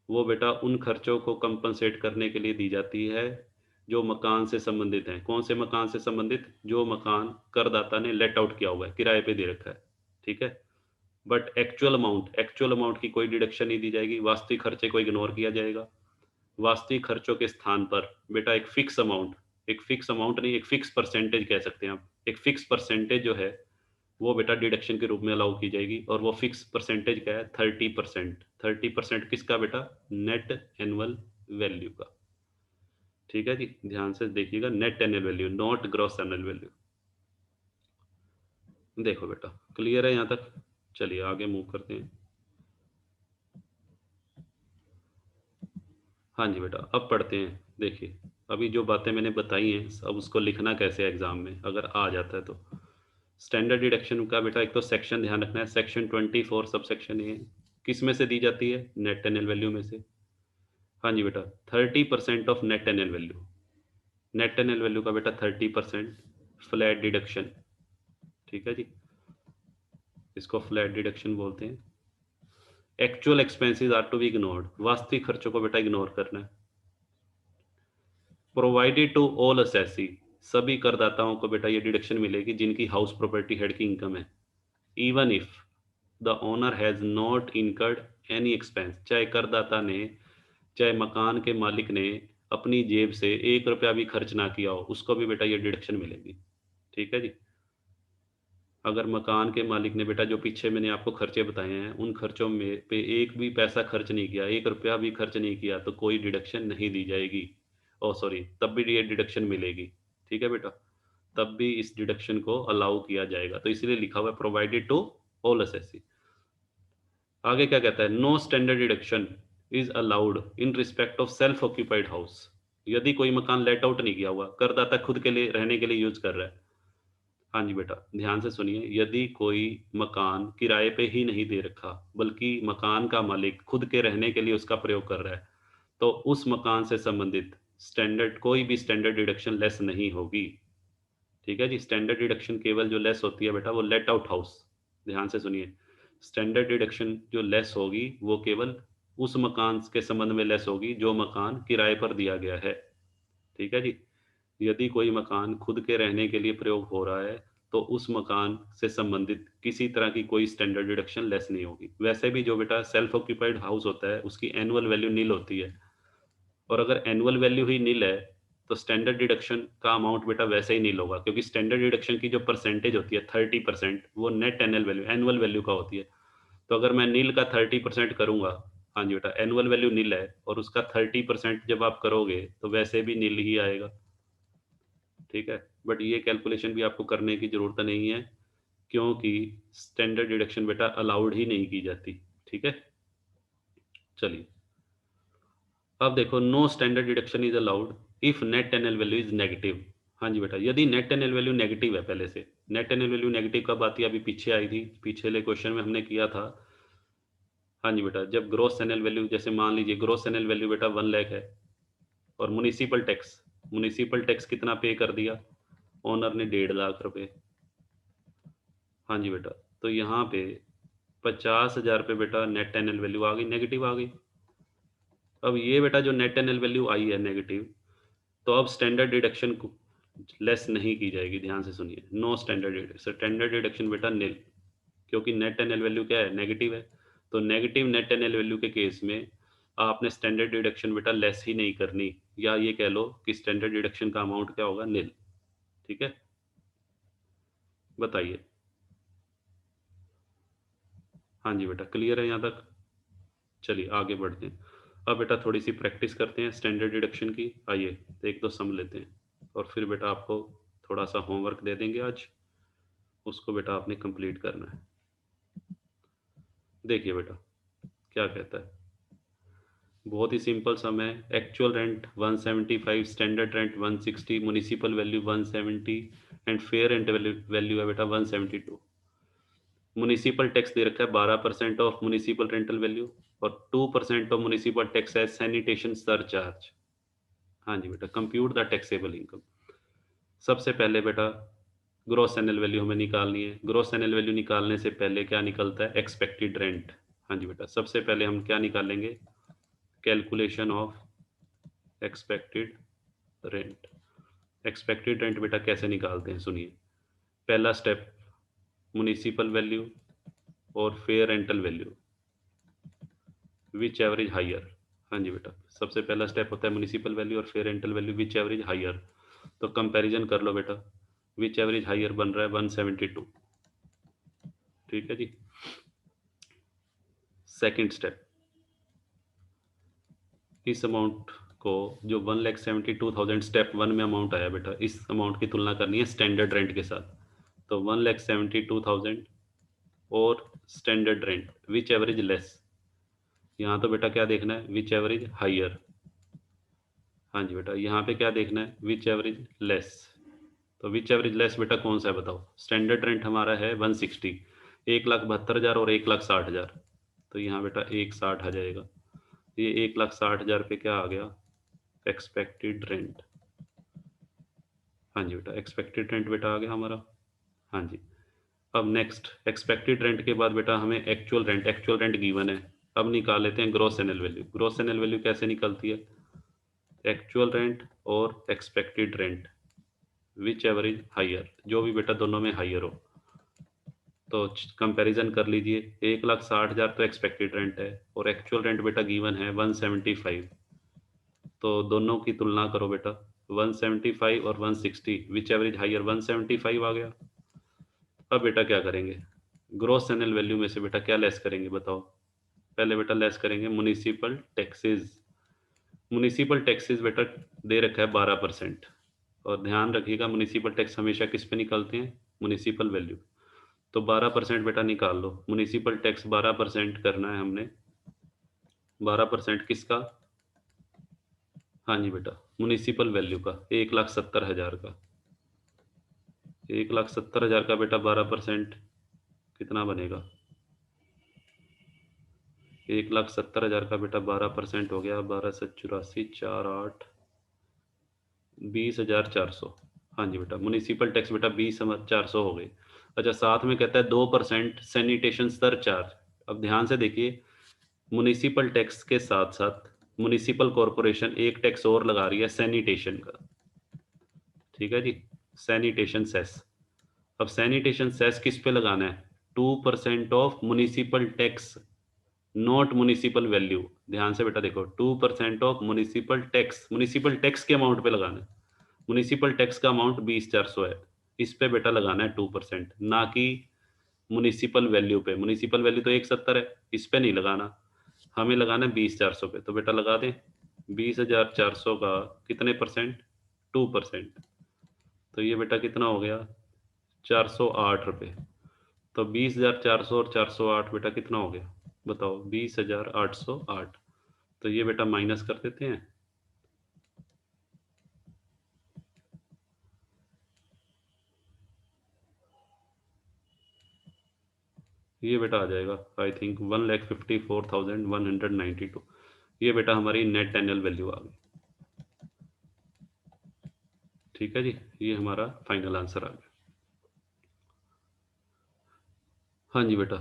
वो बेटा उन खर्चों को कंपनसेट करने के लिए दी जाती है जो मकान से संबंधित हैं। कौन से मकान से संबंधित? जो मकान करदाता ने लेट आउट किया हुआ है, किराए पे दे रखा है। ठीक है। बट एक्चुअल अमाउंट की कोई डिडक्शन नहीं दी जाएगी, वास्तविक खर्चे को इग्नोर किया जाएगा। वास्तविक खर्चों के स्थान पर बेटा एक फिक्स अमाउंट, एक फिक्स अमाउंट नहीं, एक फिक्स परसेंटेज कह सकते हैं आप, एक फिक्स परसेंटेज जो है वो बेटा डिडक्शन के रूप में अलाउ की जाएगी। और वो फिक्स परसेंटेज क्या है? 30%। 30% किसका बेटा? नेट एनुअल वैल्यू का। ठीक है जी, ध्यान से देखिएगा, net annual value, not gross annual value. देखो बेटा, क्लियर है यहाँ तक? चलिए आगे मूव करते हैं। हाँ जी बेटा, अब पढ़ते हैं। देखिए, अभी जो बातें मैंने बताई हैं, अब उसको लिखना कैसे है एग्जाम में अगर आ जाता है तो। स्टैंडर्ड डिडक्शन का बेटा एक तो सेक्शन ध्यान रखना है, सेक्शन 24 सब सेक्शन ए किस में से दी जाती है? नेट एनुअल वैल्यू में से। हाँ जी बेटा, 30% of net annual value. Net annual value का बेटा 30% फ्लैट डिडक्शन। ठीक है जी, इसको फ्लैट डिडक्शन बोलते हैं। Actual expenses are to be ignored, वास्तविक खर्चों को बेटा इग्नोर करना है। प्रोवाइडेड टू ऑल असेसी, सभी करदाताओं को बेटा ये डिडक्शन मिलेगी जिनकी हाउस प्रॉपर्टी हेड की इनकम है। Even if the owner has not incurred any expense, चाहे करदाता ने, चाहे मकान के मालिक ने अपनी जेब से 1 रुपया भी खर्च ना किया हो, उसको भी बेटा ये डिडक्शन मिलेगी। ठीक है जी, अगर मकान के मालिक ने बेटा जो पीछे मैंने आपको खर्चे बताए हैं उन खर्चों में पे एक भी पैसा खर्च नहीं किया, 1 रुपया भी खर्च नहीं किया, तो कोई डिडक्शन नहीं दी जाएगी। ओ सॉरी, तब भी ये डिडक्शन मिलेगी। ठीक है बेटा, तब भी इस डिडक्शन को अलाउ किया जाएगा, तो इसलिए लिखा हुआ है प्रोवाइडेड टू ऑल असेसी। आगे क्या कहता है? No standard deduction is allowed in respect of self occupied house. यदि कोई मकान लेट आउट नहीं किया हुआ, करदाता खुद के लिए रहने के लिए यूज कर रहा है। हाँ जी बेटा, ध्यान से सुनिए, यदि कोई मकान किराए पे ही नहीं दे रखा बल्कि मकान का मालिक खुद के रहने के लिए उसका प्रयोग कर रहा है, तो उस मकान से संबंधित स्टैंडर्ड कोई भी स्टैंडर्ड डिडक्शन लेस नहीं होगी। ठीक है जी, स्टैंडर्ड डिडक्शन केवल जो लेस होती है बेटा वो लेट आउट हाउस। ध्यान से सुनिए, स्टैंडर्ड डिडक्शन जो लेस होगी वो केवल उस मकान के संबंध में लेस होगी जो मकान किराए पर दिया गया है। ठीक है जी, यदि कोई मकान खुद के रहने के लिए प्रयोग हो रहा है तो उस मकान से संबंधित किसी तरह की कोई स्टैंडर्ड डिडक्शन लेस नहीं होगी। वैसे भी जो बेटा सेल्फ ऑक्यूपाइड हाउस होता है उसकी एनुअल वैल्यू नील होती है, और अगर एनुअल वैल्यू ही नील है तो स्टैंडर्ड डिडक्शन का अमाउंट बेटा वैसे ही नील होगा, क्योंकि स्टैंडर्ड डिडक्शन की जो परसेंटेज होती है 30% वो नेट एनुअल वैल्यू का होती है। तो अगर मैं नील का 30% करूंगा, हाँ जी बेटा, एनुअल वैल्यू नील है और उसका 30% जब आप करोगे तो वैसे भी नील ही आएगा। ठीक है, बट ये कैलकुलेशन भी आपको करने की ज़रूरत नहीं है, क्योंकि स्टैंडर्ड डिडक्शन बेटा अलाउड ही नहीं की जाती। ठीक है, चलिए अब देखो, no standard deduction is allowed if net annual value is negative. हाँ जी बेटा, यदि नेट एनुअल वैल्यू नेगेटिव है, पहले से नेट एनुअल वैल्यू नेगेटिव कब आती है? अभी पीछे आई थी, पिछले क्वेश्चन में हमने किया था। हाँ जी बेटा, जब ग्रोस एनुअल वैल्यू, जैसे मान लीजिए ग्रोस एनुअल वैल्यू बेटा 1 लाख है, और म्युनिसिपल टैक्स कितना पे कर दिया ओनर ने? 1.5 लाख रुपए। हाँ जी बेटा, तो यहाँ पे 50,000 पे बेटा नेट एनुअल वैल्यू आ गई, नेगेटिव आ गई। अब ये बेटा जो नेट एनुअल वैल्यू आई है नेगेटिव, तो अब स्टैंडर्ड डिडक्शन को लेस नहीं की जाएगी। ध्यान से सुनिए, नो स्टैंडर्ड डिडक्शन बेटा नील, क्योंकि नेट एनुअल वैल्यू क्या है? नेगेटिव है। तो नेगेटिव नेट एनुअल वैल्यू के केस में आपने स्टैंडर्ड डिडक्शन बेटा लेस ही नहीं करनी, या ये कह लो कि स्टैंडर्ड डिडक्शन का अमाउंट क्या होगा? नील। ठीक है, बताइए। हाँ जी बेटा, क्लियर है यहाँ तक? चलिए आगे बढ़ते हैं। अब बेटा थोड़ी सी प्रैक्टिस करते हैं स्टैंडर्ड डिडक्शन की। आइए एक दो सम लेते हैं और फिर बेटा आपको थोड़ा सा होमवर्क दे देंगे आज, उसको बेटा आपने कंप्लीट करना है। देखिए बेटा क्या कहता है, बहुत ही सिंपल सम है। Actual rent 175, standard rent 160, municipal value 170 and fair rent value है बेटा 172। म्युनिसिपल टैक्स दे रखा है 12% ऑफ म्युनिसिपल रेंटल वैल्यू, और 2% ऑफ म्युनिसिपल टैक्स है सैनिटेशन सरचार्ज। हाँ जी बेटा, कंप्यूट द टैक्सेबल इनकम। सबसे पहले बेटा ग्रॉस एनुअल वैल्यू हमें निकालनी है। ग्रॉस एनुअल वैल्यू निकालने से पहले क्या निकलता है? Expected rent. हाँ जी बेटा, सबसे पहले हम क्या निकालेंगे? Calculation of expected rent. Expected rent बेटा कैसे निकालते हैं, सुनिए। पहला स्टेप, म्युनिसिपल वैल्यू और fair rental value which average higher. हाँ जी बेटा, सबसे पहला स्टेप होता है म्युनिसिपल वैल्यू और fair rental value which average higher. तो कंपैरिजन कर लो बेटा, विच एवरेज हाइयर बन रहा है 172। ठीक है जी, सेकंड स्टेप, इस अमाउंट को जो 1,72,000 स्टेप 1 में अमाउंट आया बेटा, इस अमाउंट की तुलना करनी है स्टैंडर्ड रेंट के साथ। तो 1,72,000 और स्टैंडर्ड रेंट विच एवरेज लेस। यहाँ तो बेटा क्या देखना है, विच एवरेज हायर। हाँ जी बेटा, यहाँ पे क्या देखना है, विच एवरेज लेस। तो विच एवरेज लेस बेटा कौन सा है बताओ। स्टैंडर्ड रेंट हमारा है 160, 1,72,000 और 1,60,000। तो यहाँ बेटा 1,60 आ जाएगा। ये 1,60,000 पे क्या आ गया, एक्सपेक्टेड रेंट। हाँ जी बेटा, एक्सपेक्टेड रेंट बेटा आ गया हमारा। हाँ जी। अब नेक्स्ट एक्सपेक्टेड रेंट के बाद बेटा हमें एक्चुअल रेंट गिवन है। अब निकाल लेते हैं gross annual value. Gross annual value कैसे निकलती है, एक्चुअल रेंट और एक्सपेक्टेड रेंट विच एवरेज हायर, जो भी बेटा दोनों में हायर हो। तो कंपैरिजन कर लीजिए, 1,60,000 तो एक्सपेक्टेड रेंट है और एक्चुअल रेंट बेटा गिवन है 175। तो दोनों की तुलना करो बेटा, 175 और 160, विच एवरेज हायर 175 आ गया। अब बेटा क्या करेंगे, ग्रॉस एनुअल वैल्यू में से बेटा क्या लेस करेंगे बताओ। पहले बेटा लेस करेंगे म्युनिसिपल टैक्सेस। म्युनिसिपल टैक्सेस बेटा दे रखा है 12%। और ध्यान रखिएगा म्युनिसिपल टैक्स हमेशा किस पे निकलते हैं, म्युनिसिपल वैल्यू। तो 12% बेटा निकाल लो, म्युनिसिपल टैक्स 12% करना है हमने। 12% किसका, हाँ जी बेटा म्युनिसिपल वैल्यू का, 1,70,000 का। 1,70,000 का बेटा 12% कितना बनेगा, 1,70,000 का बेटा 12% हो गया, 12 से 84, 4 8, 20,400। हाँ जी बेटा, म्युनिसिपल टैक्स बेटा 20,400 हो गए। अच्छा, साथ में कहता है 2% सैनिटेशन सरचार्ज। अब ध्यान से देखिए, म्युनिसिपल टैक्स के साथ साथ म्युनिसिपल कॉरपोरेशन एक टैक्स और लगा रही है, सैनिटेशन का। ठीक है जी, सैनिटेशन सेस। अब सैनिटेशन सेस किस पे लगाना है, 2% of municipal tax, not municipal value. ध्यान से बेटा देखो, 2% ऑफ म्युनिसिपल टैक्स के अमाउंट पे लगाना है। म्युनिसिपल टैक्स का अमाउंट 20,400 है, इस पे बेटा लगाना है 2%, ना कि म्युनिसिपल वैल्यू पे। म्युनिसिपल वैल्यू तो 170 है, इस पे नहीं लगाना, हमें लगाना है 20,400 पे। तो बेटा लगा दें 20,400 का कितने परसेंट, 2%। तो ये बेटा कितना हो गया, 408 रुपये। तो 20,400 और 408 बेटा कितना हो गया बताओ, 20,808। तो ये बेटा माइनस कर देते हैं, ये बेटा आ जाएगा आई थिंक 1,54,192। ये बेटा हमारी नेट एनुअल वैल्यू आ गई। ठीक है जी, ये हमारा फाइनल आंसर आ गया। हाँ जी बेटा।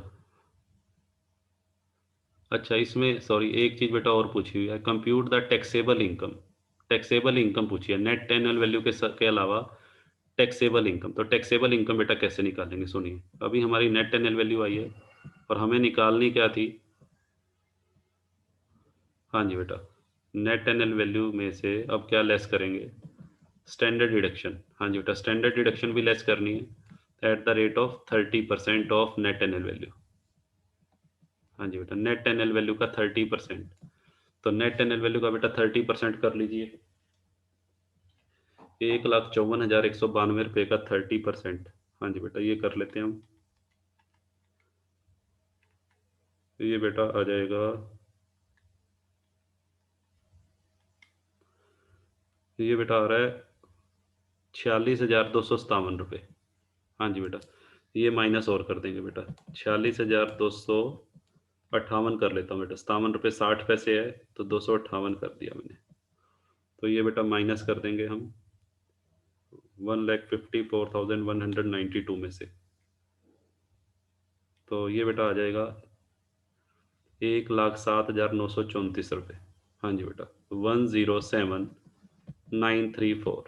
अच्छा, इसमें सॉरी एक चीज़ बेटा और पूछी हुई है, compute the taxable income. Taxable income पूछी है, नेट एनुअल वैल्यू के अलावा टैक्सेबल इनकम। तो टैक्सेबल इनकम बेटा कैसे निकालेंगे, सुनिए। अभी हमारी नेट एनुअल वैल्यू आई है और हमें निकालनी क्या थी, हाँ जी बेटा, नेट एनुअल वैल्यू में से अब क्या लेस करेंगे, स्टैंडर्ड डिडक्शन। हाँ जी बेटा, स्टैंडर्ड डिडक्शन भी लेस करनी है at the rate of 30% of net annual value. हाँ जी बेटा, नेट एनुअल वैल्यू का 30%। तो नेट एनुअल वैल्यू का बेटा 30% कर लीजिए, 1,54,192 का 30%। हाँ जी बेटा, ये कर लेते हैं हम। तो ये बेटा आ जाएगा, ये बेटा आ रहा है 46,257 रुपये। हाँ जी बेटा, ये माइनस और कर देंगे बेटा, 46,258 कर लेता हूँ बेटा, 57 रुपये 60 पैसे है, तो 258 कर दिया मैंने। तो ये बेटा माइनस कर देंगे हम 1,54,192 में से। तो ये बेटा आ जाएगा 1,07,934 रुपये। हाँ जी बेटा, 107,934।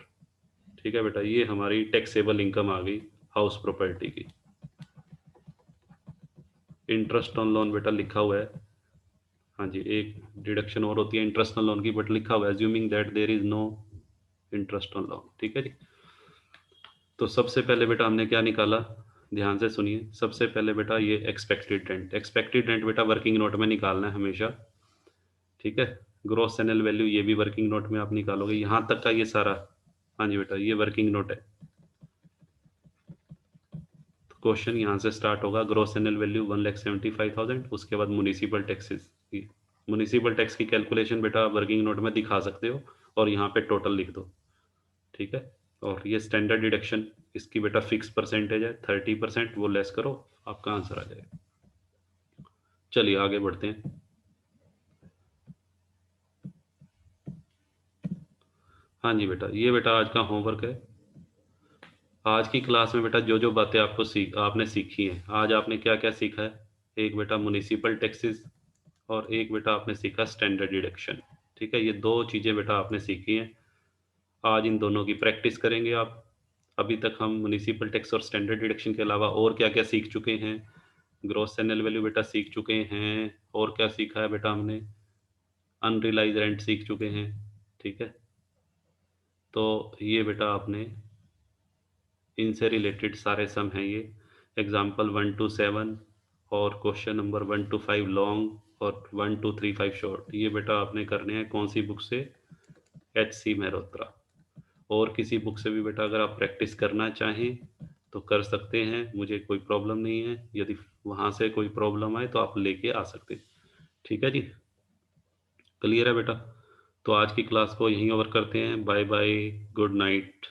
ठीक है बेटा, ये हमारी टैक्सेबल इनकम आ गई हाउस प्रॉपर्टी की। इंटरेस्ट ऑन लोन बेटा लिखा हुआ है, हाँ जी, एक डिडक्शन और होती है इंटरेस्ट ऑन लोन की, बट लिखा हुआ है assuming that there is no interest on loan. ठीक है जी। तो सबसे पहले बेटा हमने क्या निकाला, ध्यान से सुनिए। सबसे पहले बेटा ये एक्सपेक्टेड रेंट, एक्सपेक्टेड रेंट बेटा वर्किंग नोट में निकालना है हमेशा। ठीक है, ग्रॉस चैनल वैल्यू ये भी वर्किंग नोट में आप निकालोगे, यहाँ तक का ये सारा। हाँ जी बेटा, ये वर्किंग नोट है। तो क्वेश्चन यहाँ से स्टार्ट होगा, ग्रॉस चैनल वैल्यू 1,75,000, उसके बाद म्युनिसिपल टैक्सेस। म्युनिसिपल टैक्स की कैलकुलेशन बेटा वर्किंग नोट में दिखा सकते हो और यहाँ पे टोटल लिख दो, ठीक है। और ये स्टैंडर्ड डिडक्शन, इसकी बेटा फिक्स परसेंटेज है 30%, वो लेस करो, आपका आंसर आ जाएगा। चलिए आगे बढ़ते हैं। हाँ जी बेटा, ये बेटा आज का होमवर्क है। आज की क्लास में बेटा जो जो बातें आपने सीखी हैं, आज आपने क्या क्या सीखा है। एक बेटा म्युनिसिपल टैक्सेस और एक बेटा आपने सीखा स्टैंडर्ड डिडक्शन, ठीक है। ये दो चीज़ें बेटा आपने सीखी हैं, आज इन दोनों की प्रैक्टिस करेंगे आप। अभी तक हम म्युनिसिपल टैक्स और स्टैंडर्ड डिडक्शन के अलावा और क्या क्या सीख चुके हैं। ग्रॉस चैनल वैल्यू बेटा सीख चुके हैं, और क्या सीखा है बेटा हमने, अनरियलाइज रेंट सीख चुके हैं, ठीक है। तो ये बेटा आपने इनसे रिलेटेड सारे सम हैं ये, एग्जाम्पल 1 to 7 और क्वेश्चन नंबर 1 to 5 लॉन्ग और 1 to 3 5 शॉर्ट, ये बेटा आपने करने हैं कौन सी बुक से, HC मेहरोत्रा। और किसी बुक से भी बेटा अगर आप प्रैक्टिस करना चाहें तो कर सकते हैं, मुझे कोई प्रॉब्लम नहीं है। यदि वहाँ से कोई प्रॉब्लम आए तो आप लेके आ सकते हैं, ठीक है जी। क्लियर है बेटा। तो आज की क्लास को यहीं ओवर करते हैं, बाय बाय, गुड नाइट।